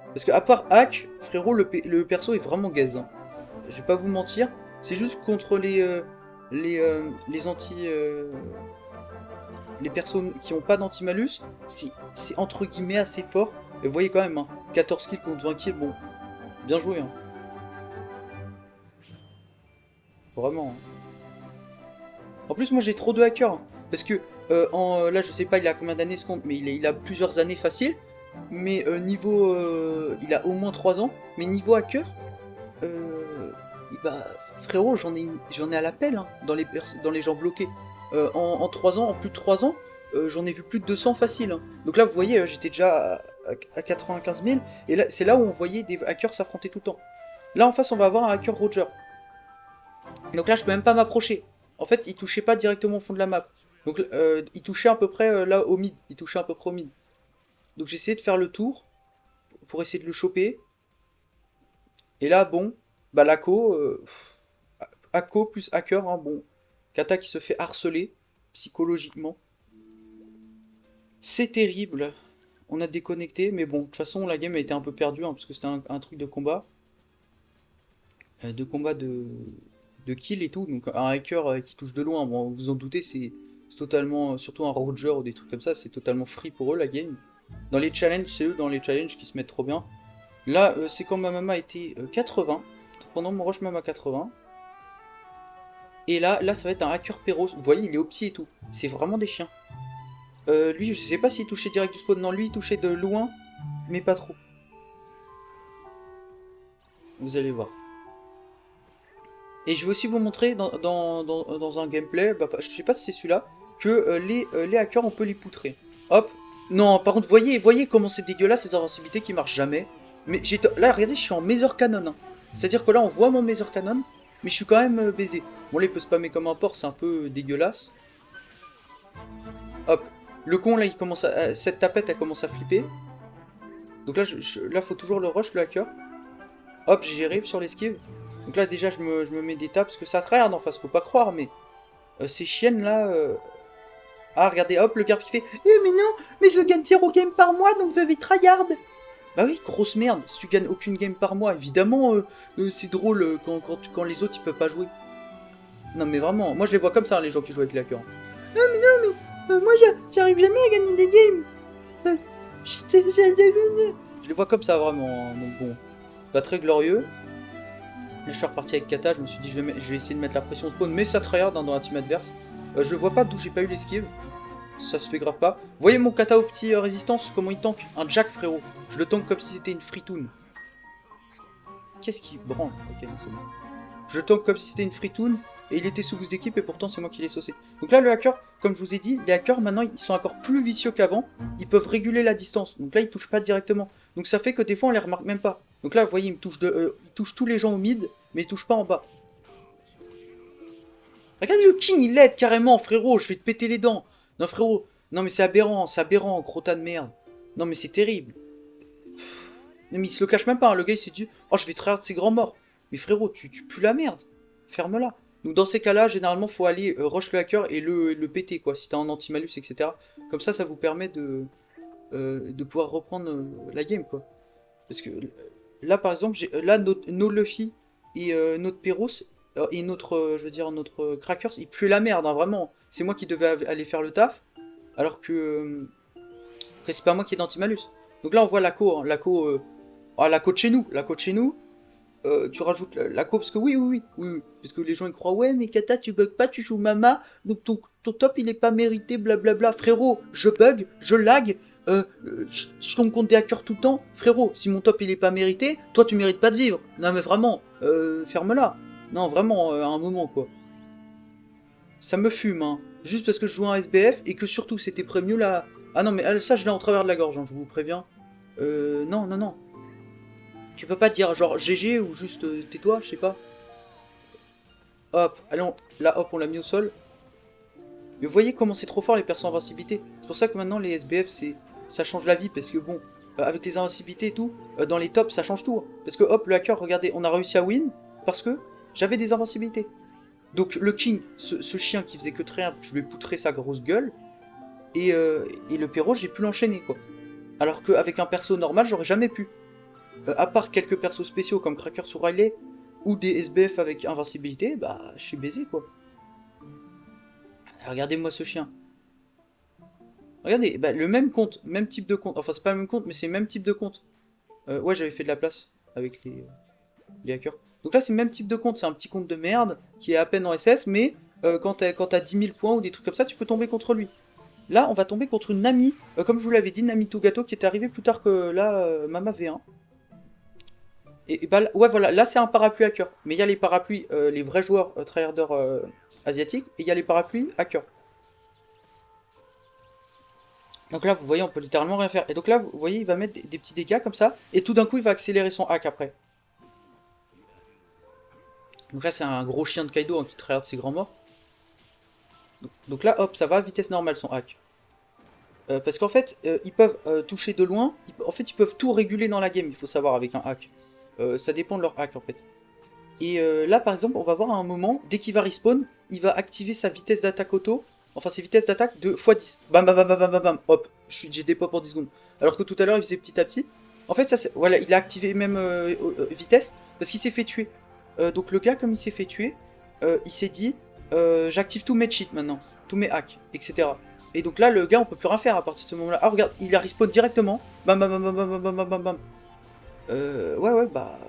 Parce que à part Hack, frérot, le perso est vraiment gaze. Hein. Je vais pas vous mentir, c'est juste contre les anti... les personnes qui ont pas d'anti-malus, c'est entre guillemets assez fort. Et vous voyez quand même, hein, 14 kills contre 20 kills, bon, bien joué. Hein. Vraiment. Hein. En plus, moi j'ai trop de hackers. Hein, parce que, là je sais pas il a combien d'années ce compte, mais il a plusieurs années facile. Mais niveau... il a au moins 3 ans. Mais niveau hacker, bah, frérot, j'en ai à l'appel hein, dans les gens bloqués. En 3 ans, en plus de 3 ans, j'en ai vu plus de 200 facile. Hein. Donc là, vous voyez, j'étais déjà à 95 000. Et là, c'est là où on voyait des hackers s'affronter tout le temps. Là, en face, on va avoir un hacker Roger. Donc là, je peux même pas m'approcher. En fait, il touchait pas directement au fond de la map. Donc, il touchait à peu près là au mid. Il touchait à peu près au mid. Donc j'ai essayé de faire le tour pour essayer de le choper. Et là, bon, bah l'Ako, Ako plus hacker, hein, bon. Kata qui se fait harceler psychologiquement. C'est terrible. On a déconnecté, mais bon, de toute façon, la game a été un peu perdue, hein, parce que c'était un truc de combat. De kill et tout. Donc un hacker qui touche de loin, bon, vous en doutez, c'est totalement, surtout un Roger ou des trucs comme ça, c'est totalement free pour eux la game. Dans les challenges, c'est eux dans les challenges qui se mettent trop bien. Là, c'est quand ma maman était 80, pendant mon rush même à 80. Et là, ça va être un hacker Péros. Vous voyez, il est au petit et tout. C'est vraiment des chiens. Lui, je sais pas s'il touchait direct du spawn. Non, lui, il touchait de loin, mais pas trop. Vous allez voir. Et je vais aussi vous montrer dans un gameplay, bah, je sais pas si c'est celui-là, que les hackers, on peut les poutrer. Hop. Non, par contre, voyez comment c'est dégueulasse, ces invincibilités qui marchent jamais. Mais là, regardez, je suis en Mazer Cannon. Hein. C'est-à-dire que là, on voit mon Mazer Cannon, mais je suis quand même baisé. Bon, là, il peut spammer comme un porc, c'est un peu dégueulasse. Hop. Le con, là, il commence à... cette tapette, elle commence à flipper. Donc là, là, faut toujours le rush, le hacker. Hop, j'ai géré sur l'esquive. Donc là, déjà, je me mets des tapes, parce que ça tryhard en face, faut pas croire, mais... ces chiennes, là... Ah, regardez, hop, le garde qui fait « Eh, mais non, mais je gagne 0 game par mois, donc vous avez tryhard !» Bah oui, grosse merde, si tu gagnes aucune game par mois, évidemment, c'est drôle quand les autres, ils peuvent pas jouer. Non, mais vraiment, moi, je les vois comme ça, les gens qui jouent avec les hackers. Non, mais moi, j'arrive jamais à gagner des games. Je les vois comme ça, vraiment, donc bon, pas très glorieux. Là, je suis reparti avec Kata, je me suis dit, je vais essayer de mettre la pression spawn, mais ça tryhard dans la team adverse. Je vois pas d'où j'ai pas eu l'esquive. Ça se fait grave pas. Vous voyez mon kata au petit résistance, comment il tank? Un jack, frérot. Je le tank comme si c'était une free-toon. Qu'est-ce qui branle? Ok, non, c'est bon. Je tank comme si c'était une free-toon, et il était sous boost d'équipe, et pourtant c'est moi qui l'ai saucé. Donc là, le hacker, comme je vous ai dit, les hackers, maintenant, ils sont encore plus vicieux qu'avant. Ils peuvent réguler la distance. Donc là, ils touchent pas directement. Donc ça fait que des fois, on les remarque même pas. Donc là, vous voyez, il touche tous les gens au mid, mais il touche pas en bas. Regardez le king, il l'aide carrément, frérot, je vais te péter les dents. Non, frérot, non mais c'est aberrant, gros tas de merde. Non mais c'est terrible. Non mais il se le cache même pas, hein. Le gars il s'est dit, oh je vais trahir ses grands morts. Mais frérot, tu pues la merde. Ferme-la. Donc dans ces cas-là, généralement, faut aller rush le hacker et le péter, quoi, si t'as un anti-malus, etc. Comme ça vous permet de pouvoir reprendre la game, quoi. Parce que là, par exemple, là, nos Luffy et notre Péros... et notre, je veux dire, notre Crackers, il pue la merde, hein, vraiment. C'est moi qui devais aller faire le taf, alors que c'est pas moi qui est d'anti-malus. Donc là, on voit l'ACO, hein, l'ACO de chez nous, tu rajoutes l'ACO, parce que oui, parce que les gens ils croient, ouais, mais Kata, tu bugs pas, tu joues Mama, donc ton top, il est pas mérité, blablabla. Frérot, je bug, je lag, je tombe contre des hackers tout le temps. Frérot, si mon top, il est pas mérité, toi, tu mérites pas de vivre. Non, mais vraiment, ferme-la. Non, vraiment, à un moment, quoi. Ça me fume, hein. Juste parce que je joue un SBF et que surtout c'était prévenu là. Ah non, mais ça, je l'ai en travers de la gorge, hein, je vous préviens. Non. Tu peux pas dire genre GG ou juste tais-toi, je sais pas. Hop, allons, là, hop, on l'a mis au sol. Mais vous voyez comment c'est trop fort les persos invincibilité. C'est pour ça que maintenant les SBF, ça change la vie parce que bon, avec les invincibilités et tout, dans les tops, ça change tout. Hein. Parce que hop, le hacker, regardez, on a réussi à win parce que j'avais des invincibilités. Donc le king, ce chien qui faisait que très je lui ai poutré sa grosse gueule. Et le Péros, j'ai pu l'enchaîner, quoi. Alors qu'avec un perso normal, j'aurais jamais pu. À part quelques persos spéciaux comme Cracker sur Riley, ou des SBF avec invincibilité, bah je suis baisé, quoi. Regardez-moi ce chien. Regardez, bah, le même compte, même type de compte. Enfin, c'est pas le même compte, mais c'est le même type de compte. Ouais, j'avais fait de la place avec les hackers. Donc là, c'est le même type de compte. C'est un petit compte de merde qui est à peine en SS, mais quand t'as 10 000 points ou des trucs comme ça, tu peux tomber contre lui. Là, on va tomber contre une Nami, comme je vous l'avais dit, Nami Togato, qui est arrivée plus tard que là, Mama V1. Et bah, ouais, voilà, là, c'est un parapluie hacker. Mais il y a les parapluies, les vrais joueurs tryharders asiatiques, et il y a les parapluies hackers. Donc là, vous voyez, on peut littéralement rien faire. Et donc là, vous voyez, il va mettre des petits dégâts comme ça, et tout d'un coup, il va accélérer son hack après. Donc là, c'est un gros chien de Kaido hein, qui tryhard ses grands morts. Donc là, hop, ça va à vitesse normale son hack. Parce qu'en fait, ils peuvent toucher de loin. En fait, ils peuvent tout réguler dans la game, il faut savoir, avec un hack. Ça dépend de leur hack, en fait. Et là, par exemple, on va voir à un moment, dès qu'il va respawn, il va activer sa vitesse d'attaque auto. Enfin, ses vitesses d'attaque de x10. Bam, bam, bam, bam, bam, bam, hop. J'ai des pop en 10 secondes. Alors que tout à l'heure, il faisait petit à petit. En fait, ça, voilà, il a activé même vitesse, parce qu'il s'est fait tuer. Donc le gars, comme il s'est fait tuer, il s'est dit, j'active tous mes cheats maintenant. tous mes hacks, etc. Et donc là, le gars, on peut plus rien faire à partir de ce moment-là. Ah, regarde, il a respawn directement. Bam, bam, bam, bam, bam, bam, bam, bam, bam. Ouais, bah...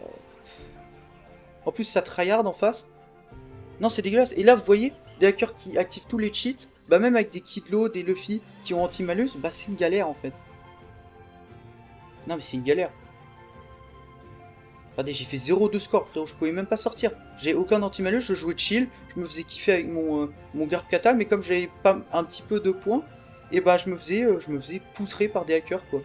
En plus, ça tryhard en face. Non, c'est dégueulasse. Et là, vous voyez, des hackers qui activent tous les cheats, bah même avec des Kidlo, des Luffy qui ont anti-malus, bah c'est une galère en fait. Non mais c'est une galère. Regardez, j'ai fait 0 de score, frérot, je pouvais même pas sortir. J'ai aucun anti-malus, je jouais chill, je me faisais kiffer avec mon garde kata, mais comme j'avais pas un petit peu de points, et bah je me faisais poutrer par des hackers quoi.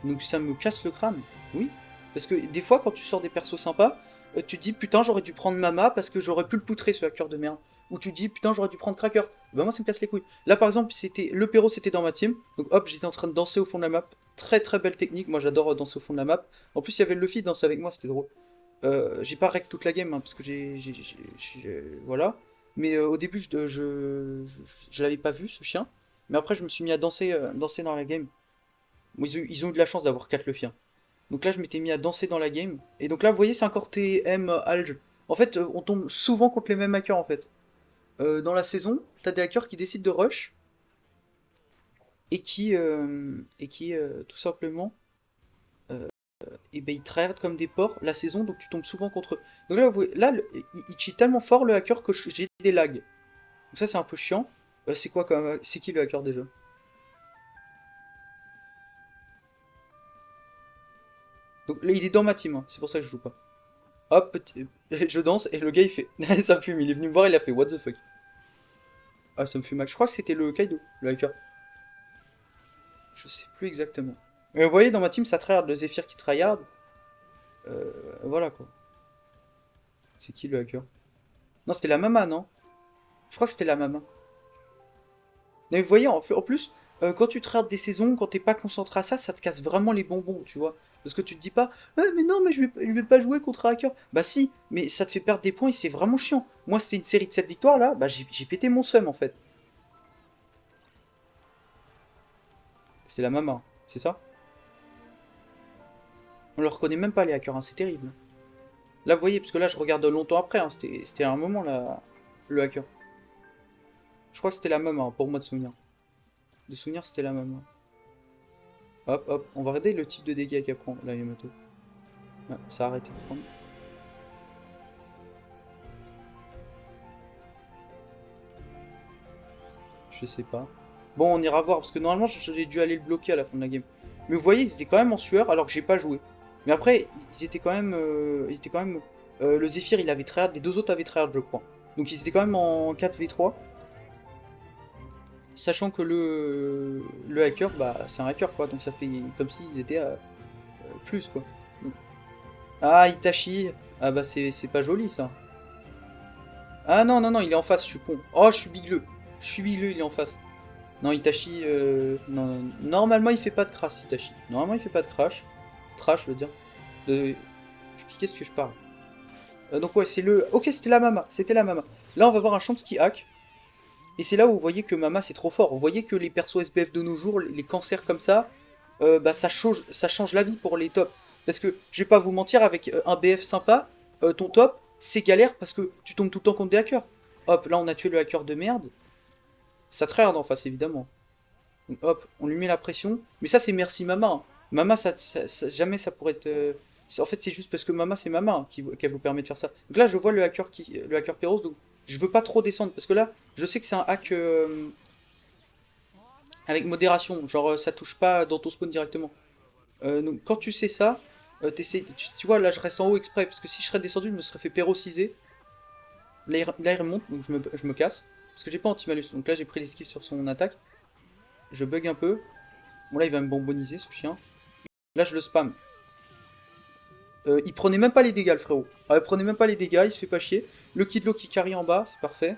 Donc ça me casse le crâne, oui. Parce que des fois, quand tu sors des persos sympas, tu te dis putain j'aurais dû prendre Mama parce que j'aurais pu le poutrer ce hacker de merde. Ou tu te dis putain j'aurais dû prendre Cracker. Bah moi ça me casse les couilles. Là par exemple c'était le Perro c'était dans ma team. Donc hop j'étais en train de danser au fond de la map. Très très belle technique, moi j'adore danser au fond de la map. En plus il y avait le Luffy danser avec moi, c'était drôle. J'ai pas rec toute la game hein, parce que voilà. Mais au début je l'avais pas vu ce chien. Mais après je me suis mis à danser dans la game. Bon, ils ont eu de la chance d'avoir 4 Luffy. Hein. Donc là, je m'étais mis à danser dans la game. Et donc là, vous voyez, c'est encore TM Alge. En fait, on tombe souvent contre les mêmes hackers, en fait. Dans la saison, t'as des hackers qui décident de rush. Et qui tout simplement, et ben, ils tryhard comme des porcs la saison, donc tu tombes souvent contre eux. Donc là, vous voyez, là il cheat tellement fort, le hacker, que j'ai des lags. Donc ça, c'est un peu chiant. C'est quoi, quand même, c'est qui le hacker, déjà? Donc là, il est dans ma team, hein, c'est pour ça que je joue pas. Hop, je danse et le gars il fait. Ça me fume, il est venu me voir, il a fait what the fuck. Ah, ça me fume. Je crois que c'était le Kaido, le hacker. Je sais plus exactement. Mais vous voyez, dans ma team, ça tryhard, le Zephyr qui tryhard. Voilà quoi. C'est qui le hacker? Non, c'était la Mama, non? Je crois que c'était la Mama. Mais vous voyez, en plus, quand tu tryhards des saisons, quand t'es pas concentré à ça, ça te casse vraiment les bonbons, tu vois. Parce que tu te dis pas, mais non, mais je vais pas jouer contre un hacker. Bah si, mais ça te fait perdre des points et c'est vraiment chiant. Moi, c'était une série de 7 victoires là, bah j'ai pété mon seum en fait. C'était la Mama, c'est ça? On le reconnaît même pas les hackers, hein, c'est terrible. Là, vous voyez, parce que là, je regarde longtemps après, hein, c'était un moment là, le hacker. Je crois que c'était la Mama, hein, pour moi de souvenir. De souvenir, c'était la Mama. Hop, hop, on va regarder le type de dégâts qu'elle prend, là, Yamato. Ouais, ça a arrêté de prendre. Je sais pas. Bon, on ira voir, parce que normalement, j'ai dû aller le bloquer à la fin de la game. Mais vous voyez, ils étaient quand même en sueur, alors que j'ai pas joué. Mais après, ils étaient quand même... le Zephyr, il avait tryhard, les deux autres avaient tryhard, je crois. Donc ils étaient quand même en 4v3. Sachant que le hacker, bah, c'est un hacker, quoi. Donc ça fait comme s'ils étaient à plus, quoi. Ah, Itachi. Ah bah, c'est pas joli, ça. Ah non, non, non, il est en face, je suis con. Oh, je suis bigleux. Je suis bigleux, il est en face. Non, Itachi, non, normalement il fait pas de crash, Itachi. Normalement il fait pas de crash. Trash, je veux dire. De... Qu'est-ce que je parle? Donc ouais, c'est le... Ok, c'était la Mama, c'était la Mama. Là, on va voir un champ qui hack. Et c'est là où vous voyez que Mama, c'est trop fort. Vous voyez que les persos SBF de nos jours, les cancers comme ça, bah ça change la vie pour les tops. Parce que, je vais pas vous mentir, avec un BF sympa, ton top, c'est galère parce que tu tombes tout le temps contre des hackers. Hop, là on a tué le hacker de merde. Ça tryhard en face, évidemment. Donc, hop, on lui met la pression. Mais ça, c'est merci Mama. Hein. Mama, jamais ça pourrait être... En fait, c'est juste parce que Mama, c'est Mama hein, qu'elle vous permet de faire ça. Donc là, je vois le hacker Perros, donc je veux pas trop descendre. Parce que là, je sais que c'est un hack avec modération. Genre, ça touche pas dans ton spawn directement. Donc quand tu sais ça, tu vois, là, je reste en haut exprès. Parce que si je serais descendu, je me serais fait perrociser. Là, il remonte, donc je me casse. Parce que j'ai pas anti-malus. Donc là, j'ai pris l'esquive sur son attaque. Je bug un peu. Bon là il va me bonboniser ce chien. Là je le spam. Il prenait même pas les dégâts le frérot. Ah, il prenait même pas les dégâts, il se fait pas chier. Le Kidlo qui carry en bas, c'est parfait.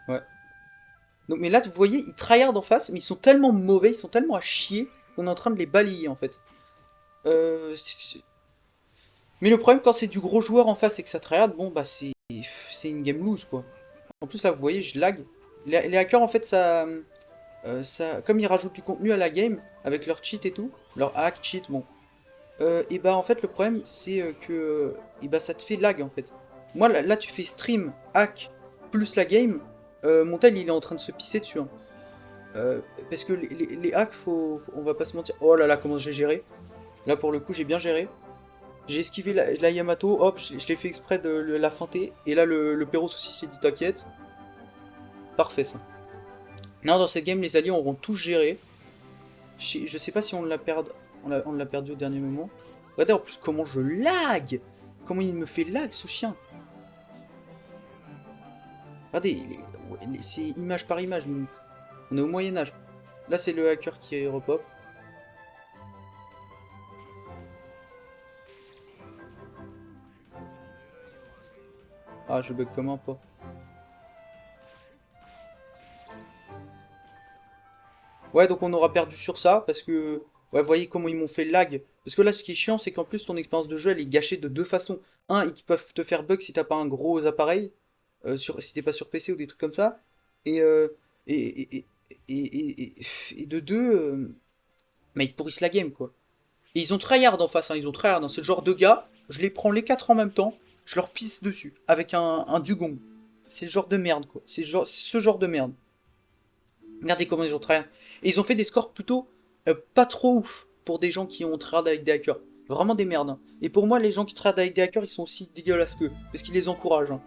Ouais. Donc mais là vous voyez, ils tryhard en face, mais ils sont tellement mauvais, ils sont tellement à chier qu'on est en train de les balayer en fait. Mais le problème quand c'est du gros joueur en face et que ça tryhard, bon bah c'est une game lose quoi. En plus là vous voyez, je lag. Les hackers en fait comme ils rajoutent du contenu à la game, avec leur cheat et tout, leur hack, cheat, bon. Et bah en fait le problème c'est que et bah ça te fait lag en fait. Moi, là, tu fais stream, hack, plus la game, mon tel, il est en train de se pisser dessus. Hein. Parce que les hacks, on va pas se mentir. Oh là là, comment j'ai géré. Là, pour le coup, j'ai bien géré. J'ai esquivé la Yamato, hop, je l'ai fait exprès de la feinter. Et là, le Perros aussi s'est dit t'inquiète. Parfait, ça. Non, dans cette game, les alliés auront tous géré. Je sais pas si on l'a perdu. On l'a perdu au dernier moment. Regardez en plus comment je lag. Comment il me fait lag, ce chien. Regardez, c'est image par image, limite. On est au Moyen-Âge. Là, c'est le hacker qui repop. Ah, je bug comment pas. Ouais, donc on aura perdu sur ça, parce que... Ouais, vous voyez comment ils m'ont fait lag. Parce que là, ce qui est chiant, c'est qu'en plus, ton expérience de jeu, elle est gâchée de deux façons. Un, ils peuvent te faire bug si t'as pas un gros appareil, si t'es pas sur PC ou des trucs comme ça. Et, et, et, et de deux, mais ils te pourrissent la game, quoi. Et ils ont tryhard en face, hein, ils ont tryhard. Hein. C'est le genre de gars, je les prends les quatre en même temps, je leur pisse dessus, avec un dugong. C'est le genre de merde, quoi. C'est ce genre de merde. Regardez comment ils ont tryhard. Et ils ont fait des scores plutôt pas trop ouf pour des gens qui ont tryhard avec des hackers. Vraiment des merdes. Hein. Et pour moi, les gens qui tryhard avec des hackers, ils sont aussi dégueulasses qu'eux. Parce qu'ils les encouragent. Hein.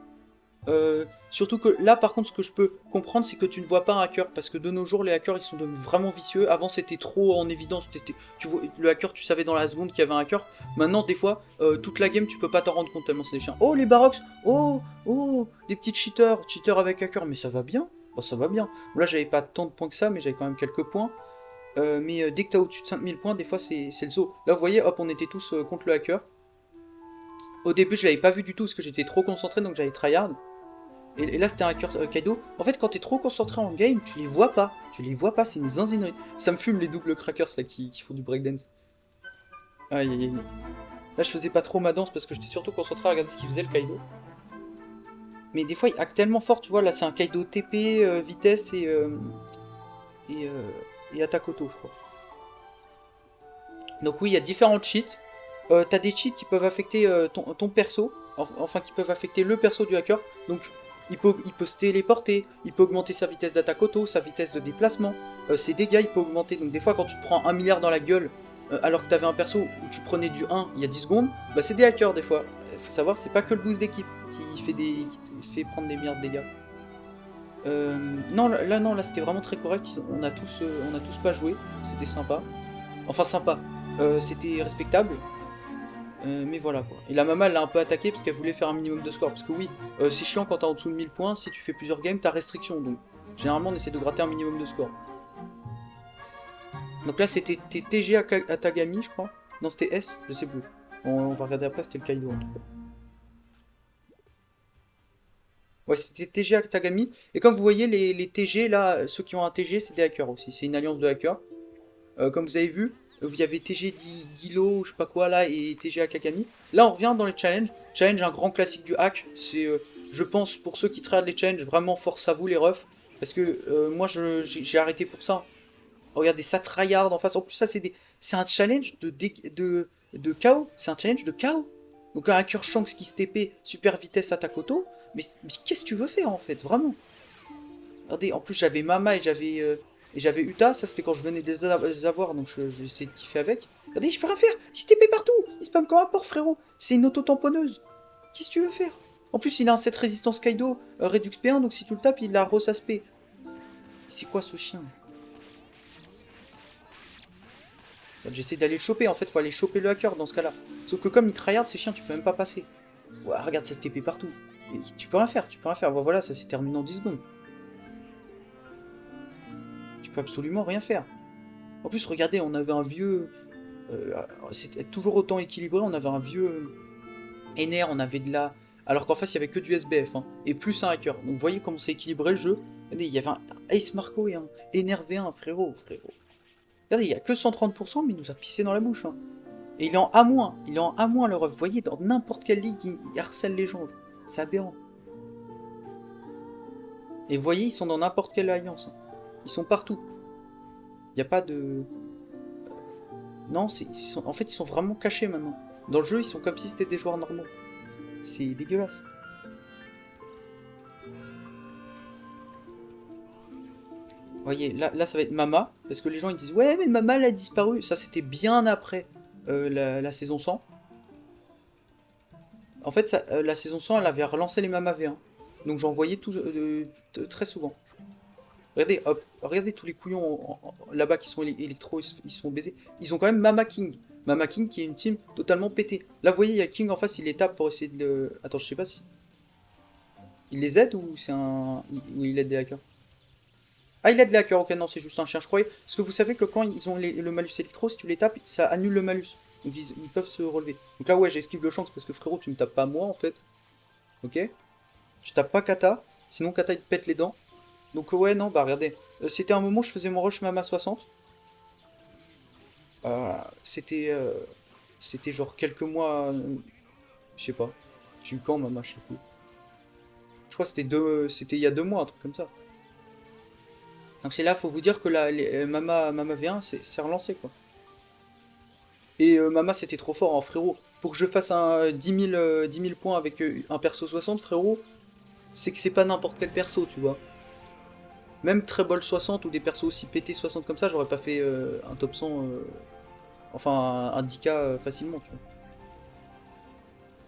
Surtout que là, par contre, ce que je peux comprendre, c'est que tu ne vois pas un hacker. Parce que de nos jours, les hackers, ils sont devenus vraiment vicieux. Avant, c'était trop en évidence. Tu vois, le hacker, tu savais dans la seconde qu'il y avait un hacker. Maintenant, des fois, toute la game, tu peux pas t'en rendre compte tellement c'est des chiens. Oh, les Barox. Oh, oh, des petits cheaters. Cheaters avec hacker. Mais ça va bien. Bah, ça va bien. Là, j'avais pas tant de points que ça, mais j'avais quand même quelques points. Mais dès que t'as au-dessus de 5000 points, des fois, c'est le zoo. Là, vous voyez, hop, on était tous contre le hacker. Au début, je l'avais pas vu du tout parce que j'étais trop concentré, donc j'avais tryhard. Et là, c'était un hacker Kaido. En fait, quand t'es trop concentré en game, tu les vois pas. Tu les vois pas, c'est une zinzinerie. Ça me fume les doubles crackers là qui font du breakdance. Aïe aïe aïe. Là, je faisais pas trop ma danse parce que j'étais surtout concentré à regarder ce qu'il faisait le Kaido. Mais des fois, il hack tellement fort, tu vois. Là, c'est un Kaido TP, vitesse et, euh, et attaque auto, je crois. Donc, oui, il y a différents cheats. T'as des cheats qui peuvent affecter ton perso. Enfin, qui peuvent affecter le perso du hacker. Donc, il peut se téléporter, il peut augmenter sa vitesse d'attaque auto, sa vitesse de déplacement, ses dégâts, il peut augmenter. Donc des fois quand tu te prends 1 milliard dans la gueule, alors que t'avais un perso où tu prenais du 1 il y a 10 secondes, bah c'est des hackers des fois. Faut savoir, c'est pas que le boost d'équipe qui te fait prendre des milliards de dégâts. Non, là c'était vraiment très correct, on a tous pas joué, c'était sympa. Enfin sympa, c'était respectable. Mais voilà quoi. Et la maman elle l'a un peu attaqué parce qu'elle voulait faire un minimum de score. Parce que oui, c'est chiant quand t'es en dessous de 1000 points, si tu fais plusieurs games, t'as restriction. Donc généralement on essaie de gratter un minimum de score. Donc là c'était TG Atagami je crois. Non c'était S, je sais plus. On va regarder après, c'était le Kaido en tout cas. Ouais c'était TG Atagami. Et comme vous voyez les TG là, ceux qui ont un TG c'est des hackers aussi. C'est une alliance de hackers. Comme vous avez vu, il y avait TG Dilo, je sais pas quoi là, et TG Akagami. Là, on revient dans les challenges. Challenge, un grand classique du hack. C'est, je pense, pour ceux qui tryhard les challenges, vraiment force à vous les refs. Parce que moi, j'ai arrêté pour ça. Regardez, ça tryhard en face. En plus, ça, c'est un challenge de KO. C'est un challenge de KO. Donc, un hacker Shanks qui se TP, super vitesse, attaque auto. Mais qu'est-ce que tu veux faire en fait, vraiment? Regardez, en plus, j'avais Mama et j'avais Uta, ça c'était quand je venais de les avoir, donc j'ai essayé de kiffer avec. Regardez, je peux rien faire, il se TP partout, il spam comme un porc frérot, c'est une auto-tamponneuse. Qu'est-ce que tu veux faire? En plus, il a un set résistance Kaido, Redux P1, donc si tu le tapes, il a Rosas P. C'est quoi ce chien? J'essaie d'aller le choper, en fait, faut aller choper le hacker dans ce cas-là. Sauf que comme il tryhard, ces chiens, tu peux même pas passer. Ouais, regarde, ça se TP partout. Et tu peux rien faire, tu peux rien faire. Bon, voilà, ça s'est terminé en 10 secondes. Tu peux absolument rien faire. En plus, regardez, on avait un vieux... c'était toujours autant équilibré, on avait un vieux NR, on avait de la... Alors qu'en face, il y avait que du SBF, hein, et plus un hacker. Donc vous voyez comment c'est équilibré le jeu. Regardez, il y avait un Ace Marco et un NRV1, frérot. Regardez, il y a que 130%, mais il nous a pissé dans la bouche. Hein. Et il est en A-, il est en A- le ref. Vous voyez, dans n'importe quelle ligue, il harcèle les gens. C'est aberrant. Et vous voyez, ils sont dans n'importe quelle alliance. Hein. Ils sont partout. Il n'y a pas de... Non, en fait, ils sont vraiment cachés maintenant. Dans le jeu, ils sont comme si c'était des joueurs normaux. C'est dégueulasse. Vous voyez, là ça va être Mama, parce que les gens ils disent ouais mais Mama elle a disparu, ça c'était bien après la saison 100. En fait la saison 100 elle avait relancé les Mama V1, donc j'en voyais tous très souvent. Regardez, hop, regardez tous les couillons là-bas qui sont électro, ils sont baisés. Ils ont quand même Mama King. Mama King qui est une team totalement pétée. Là vous voyez il y a King en face, il les tape pour essayer de le... Attends je sais pas si... Il les aide ou c'est un... Ou il aide des hackers? Ah, il a de la hacker, ok, non, c'est juste un chien, je croyais. Parce que vous savez que quand ils ont le malus électro, si tu les tapes, ça annule le malus. Donc ils peuvent se relever. Donc là, ouais, j'esquive le chance parce que frérot, tu me tapes pas moi en fait. Ok? Tu tapes pas Kata, sinon Kata il te pète les dents. Donc ouais, non, bah regardez. C'était un moment où je faisais mon rush Mama 60. C'était c'était genre quelques mois. Je sais pas. J'ai eu quand Mama, je sais plus. Je crois que c'était il y a 2 mois, un truc comme ça. Donc c'est là, faut vous dire que Mama V1, c'est relancé quoi. Et Mama c'était trop fort, hein, frérot. Pour que je fasse un 10 000 points avec un perso 60, frérot, c'est que c'est pas n'importe quel perso, tu vois. Même Treble 60 ou des persos aussi pétés 60 comme ça, j'aurais pas fait un top 100, enfin un 10k facilement, tu vois.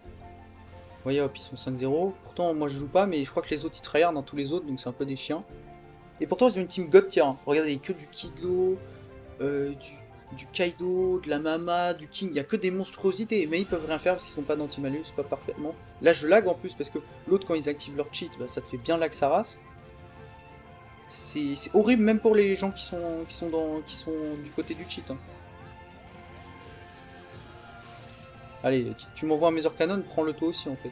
Vous voyez, hop, ils sont 5-0. Pourtant, moi je joue pas, mais je crois que les autres ils tryhard dans tous les autres, donc c'est un peu des chiens. Et pourtant, ils ont une team God tier. Hein. Regardez, que du Kidlo, du Kaido, de la Mama, du King. Il n'y a que des monstruosités. Mais ils peuvent rien faire parce qu'ils sont pas d'anti-malus, pas parfaitement. Là, je lag en plus parce que l'autre, quand ils activent leur cheat, bah, ça te fait bien lag sa race. C'est horrible, même pour les gens qui sont du côté du cheat. Hein. Allez, tu m'envoies un Major Cannon, prends-le toi aussi en fait.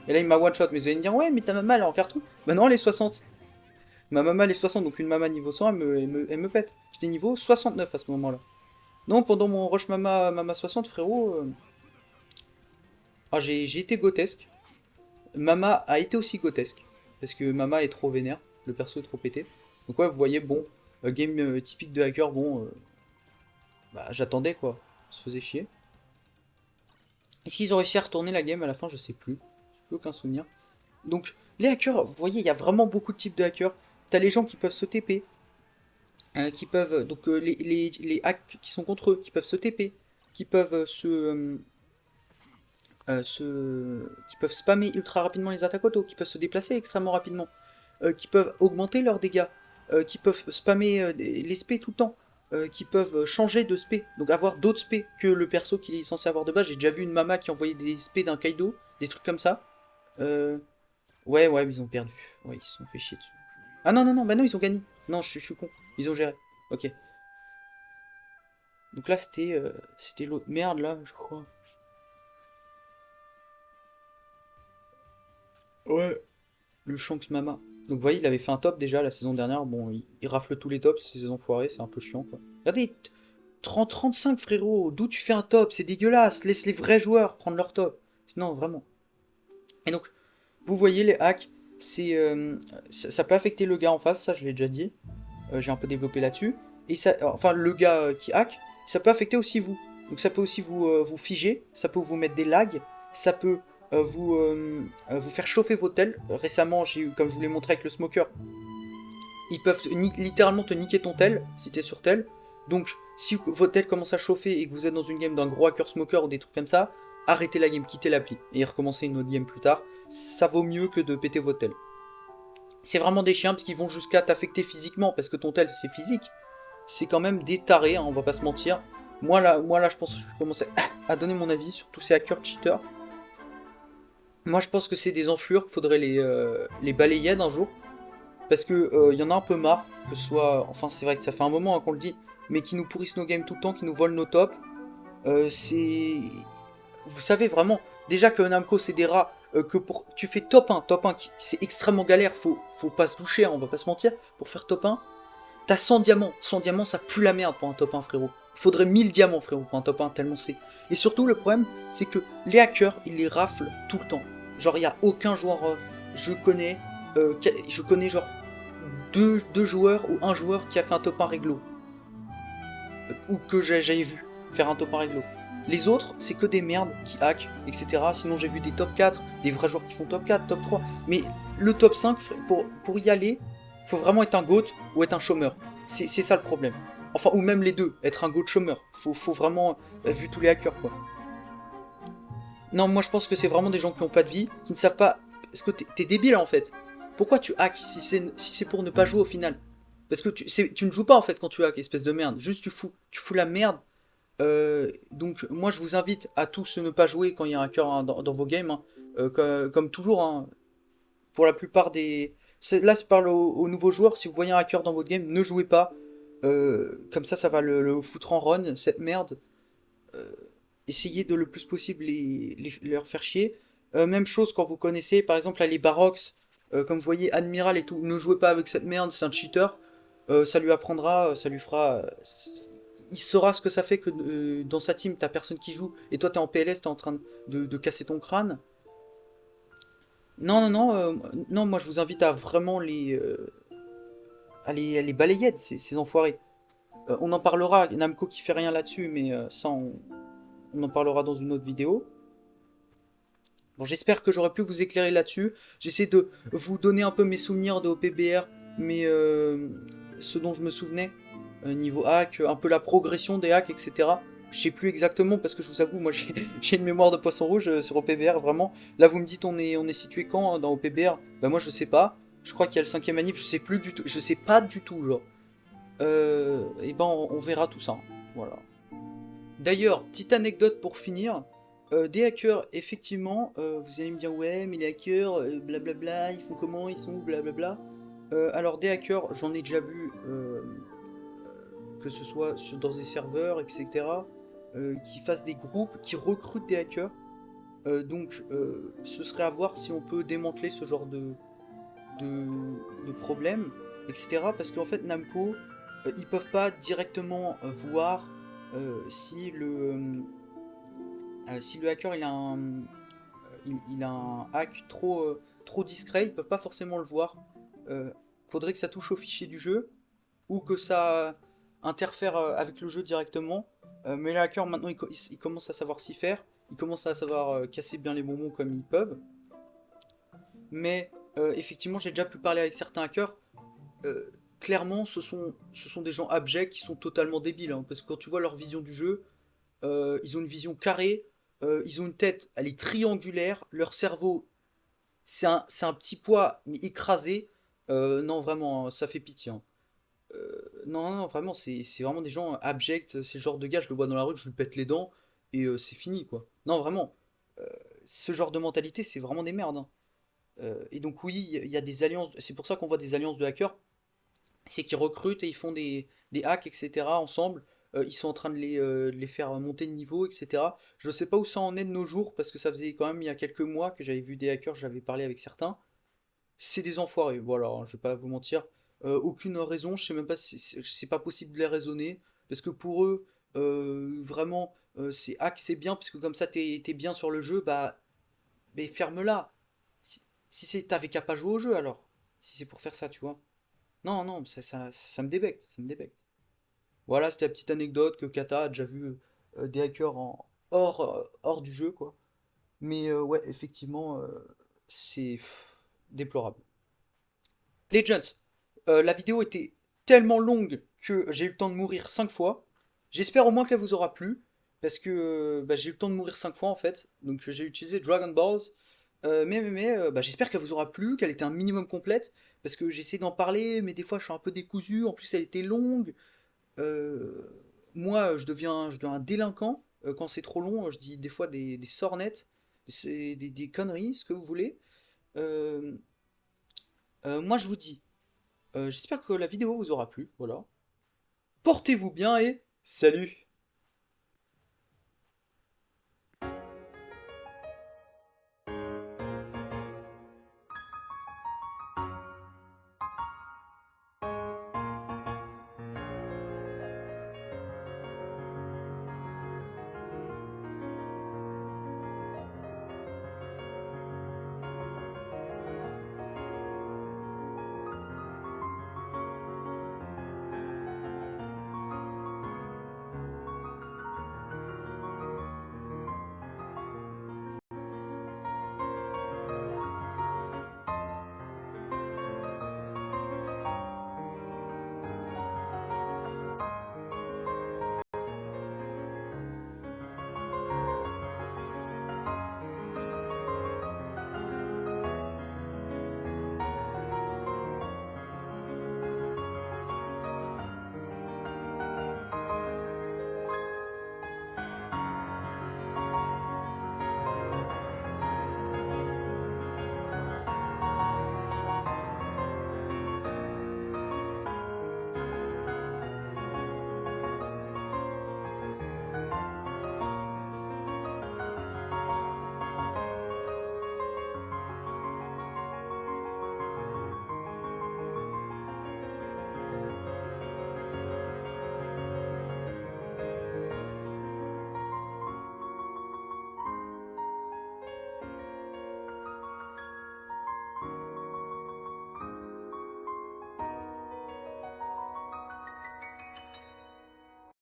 Et là, il m'a one shot. Mais vous allez me dire, ouais, mais ta Mama, elle est en carton. Bah non, elle est 60. Ma Mama elle est 60, donc une Mama niveau 100, elle me pète. J'étais niveau 69 à ce moment-là. Non, pendant mon rush Mama 60, frérot, j'ai été grotesque. Mama a été aussi grotesque. Parce que Mama est trop vénère, le perso est trop pété. Donc ouais, vous voyez, bon, game typique de hacker, bon, bah j'attendais quoi, ça se faisait chier. Est-ce qu'ils ont réussi à retourner la game à la fin? Je sais plus. J'ai plus aucun souvenir. Donc, les hackers, vous voyez, il y a vraiment beaucoup de types de hackers. T'as les gens qui peuvent se TP, qui peuvent, donc les hacks qui sont contre eux, qui peuvent se TP, qui peuvent qui peuvent spammer ultra rapidement les attaques auto, qui peuvent se déplacer extrêmement rapidement, qui peuvent augmenter leurs dégâts, qui peuvent spammer les spé tout le temps, qui peuvent changer de spé, donc avoir d'autres spé que le perso qu'il est censé avoir de base. J'ai déjà vu une Mama qui envoyait des spé d'un Kaido, des trucs comme ça. Ouais, mais ils ont perdu. Ouais, ils se sont fait chier dessus. Ah non, non, non, bah non, ils ont gagné. Non, je suis con. Ils ont géré. Ok. Donc là, c'était l'autre. Merde, là, je crois. Ouais. Le Shanks Mama. Donc vous voyez, il avait fait un top déjà la saison dernière. Bon, il rafle tous les tops, ces enfoirés, c'est un peu chiant, quoi. Regardez, 35 frérot, d'où tu fais un top? C'est dégueulasse. Laisse les vrais joueurs prendre leur top. Non, vraiment. Et donc, vous voyez les hacks, ça peut affecter le gars en face, ça je l'ai déjà dit. J'ai un peu développé là-dessus. Et ça, enfin, le gars qui hack, ça peut affecter aussi vous. Donc ça peut aussi vous figer, ça peut vous mettre des lags, ça peut vous faire chauffer vos tels. Récemment, comme je vous l'ai montré avec le smoker, ils peuvent littéralement te niquer ton tel si t'es sur tel. Donc si votre tel commence à chauffer et que vous êtes dans une game d'un gros hacker smoker ou des trucs comme ça, arrêtez la game, quittez l'appli et recommencez une autre game plus tard. Ça vaut mieux que de péter votre tel. C'est vraiment des chiens parce qu'ils vont jusqu'à t'affecter physiquement parce que ton tel c'est physique. C'est quand même des tarés, hein, on va pas se mentir. Moi là, je pense que je vais commencer à donner mon avis sur tous ces hackers cheaters. Moi je pense que c'est des enflures, qu'il faudrait les balayer d'un jour. Parce que y en a un peu marre, que ce soit... Enfin c'est vrai que ça fait un moment hein, qu'on le dit, mais qui nous pourrissent nos games tout le temps, qui nous volent nos tops. C'est... Vous savez vraiment, déjà que Namco c'est des rats, que pour... Tu fais top 1, c'est extrêmement galère, faut pas se doucher, hein, on va pas se mentir. Pour faire top 1, t'as 100 diamants. 100 diamants ça pue la merde pour un top 1 frérot. Il faudrait 1000 diamants frérot pour un top 1 tellement c'est. Et surtout le problème c'est que les hackers ils les raflent tout le temps. Genre il y a aucun joueur, je connais genre deux joueurs ou un joueur qui a fait un top 1 réglo. Ou que j'avais vu faire un top 1 réglo. Les autres, c'est que des merdes qui hack, etc. Sinon, j'ai vu des top 4, des vrais joueurs qui font top 4, top 3. Mais le top 5, pour y aller, faut vraiment être un GOAT ou être un chômeur. C'est ça le problème. Enfin, ou même les deux, être un GOAT chômeur. Faut vraiment, vu tous les hackers, quoi. Non, moi je pense que c'est vraiment des gens qui ont pas de vie, qui ne savent pas. Parce que t'es débile en fait. Pourquoi tu hacks si c'est pour ne pas jouer au final? Parce que tu ne joues pas en fait quand tu hacks, espèce de merde. Juste tu fous la merde. Donc moi je vous invite à tous ne pas jouer quand il y a un hacker hein, dans vos games, hein. Comme toujours, hein, pour la plupart des. Là, je parle aux nouveaux joueurs. Si vous voyez un hacker dans votre game, ne jouez pas. Comme ça va le foutre en run, cette merde. Essayez de le plus possible leur faire chier. Même chose quand vous connaissez, par exemple, là, les Barox, comme vous voyez, Admiral et tout, ne jouez pas avec cette merde, c'est un cheater. Ça lui apprendra, ça lui fera. Il saura ce que ça fait que dans sa team, t'as personne qui joue, et toi t'es en PLS, t'es en train de casser ton crâne. Non, non, non, non, moi je vous invite à vraiment à les balayer, ces enfoirés. On en parlera, Namco qui fait rien là-dessus, mais ça on en parlera dans une autre vidéo. Bon, j'espère que j'aurai pu vous éclairer là-dessus. J'essaie de vous donner un peu mes souvenirs de OPBR, mais ce dont je me souvenais, niveau hack, un peu la progression des hacks, etc. Je sais plus exactement parce que je vous avoue, moi j'ai une mémoire de poisson rouge sur OPBR, vraiment. Là vous me dites on est situé quand hein, dans OPBR? Bah moi je sais pas. Je crois qu'il y a le cinquième manif, je sais plus du tout. Je sais pas du tout, genre. Et ben on verra tout ça. Voilà. D'ailleurs, petite anecdote pour finir. Des hackers, effectivement, vous allez me dire ouais, mais les hackers, blablabla, ils font comment, ils sont où, blablabla. Alors des hackers, j'en ai déjà vu, que ce soit dans des serveurs, etc., qui fassent des groupes, qui recrutent des hackers. Donc, ce serait à voir si on peut démanteler ce genre de problème, etc. Parce qu'en fait, Namco, ils peuvent pas directement voir si le hacker il a un hack trop discret, ils peuvent pas forcément le voir. Faudrait que ça touche au fichier du jeu ou que ça interfère avec le jeu directement. Mais les hackers maintenant ils commencent à savoir s'y faire, ils commencent à savoir casser bien les bonbons comme ils peuvent. Mais effectivement, j'ai déjà pu parler avec certains hackers. Euh, Clairement, ce sont des gens abjects qui sont totalement débiles, hein, parce que quand tu vois leur vision du jeu, ils ont une vision carrée, ils ont une tête, elle est triangulaire, leur cerveau, c'est un petit poids, mais écrasé. Non, vraiment, hein, ça fait pitié, hein. Non, non, non, vraiment, c'est vraiment des gens abjects. C'est le genre de gars, je le vois dans la rue, je lui pète les dents, et c'est fini, quoi. Non, vraiment, euh, ce genre de mentalité, c'est vraiment des merdes, hein. Et donc, oui, il y a des alliances, c'est pour ça qu'on voit des alliances de hackers, c'est qu'ils recrutent et ils font des hacks, etc. ensemble. Ils sont en train de les faire monter de niveau, etc. Je ne sais pas où ça en est de nos jours, parce que ça faisait quand même il y a quelques mois que j'avais vu des hackers, j'avais parlé avec certains. C'est des enfoirés, voilà, hein, je vais pas vous mentir. Aucune raison, je sais même pas si c'est pas possible de les raisonner, parce que pour eux, vraiment, c'est hack, c'est bien, parce que comme ça t'es bien sur le jeu, bah, mais ferme-la. Si, si t'avais qu'à pas jouer au jeu alors, si c'est pour faire ça, tu vois. Non, non, ça me débecte, ça me débecte. Voilà, c'était la petite anecdote que Kata a déjà vu des hackers hors du jeu, quoi. Mais ouais, effectivement, c'est déplorable. Legends, la vidéo était tellement longue que j'ai eu le temps de mourir 5 fois. J'espère au moins qu'elle vous aura plu, parce que bah, j'ai eu le temps de mourir 5 fois en fait. Donc j'ai utilisé Dragon Balls. Bah, j'espère qu'elle vous aura plu, qu'elle était un minimum complète, parce que j'essaie d'en parler, mais des fois je suis un peu décousu. En plus, elle était longue. Euh, Moi, je deviens un délinquant quand c'est trop long. Je dis des fois des sornettes, c'est des conneries, ce que vous voulez. Euh, moi, je vous dis, j'espère que la vidéo vous aura plu. Voilà. Portez-vous bien et salut!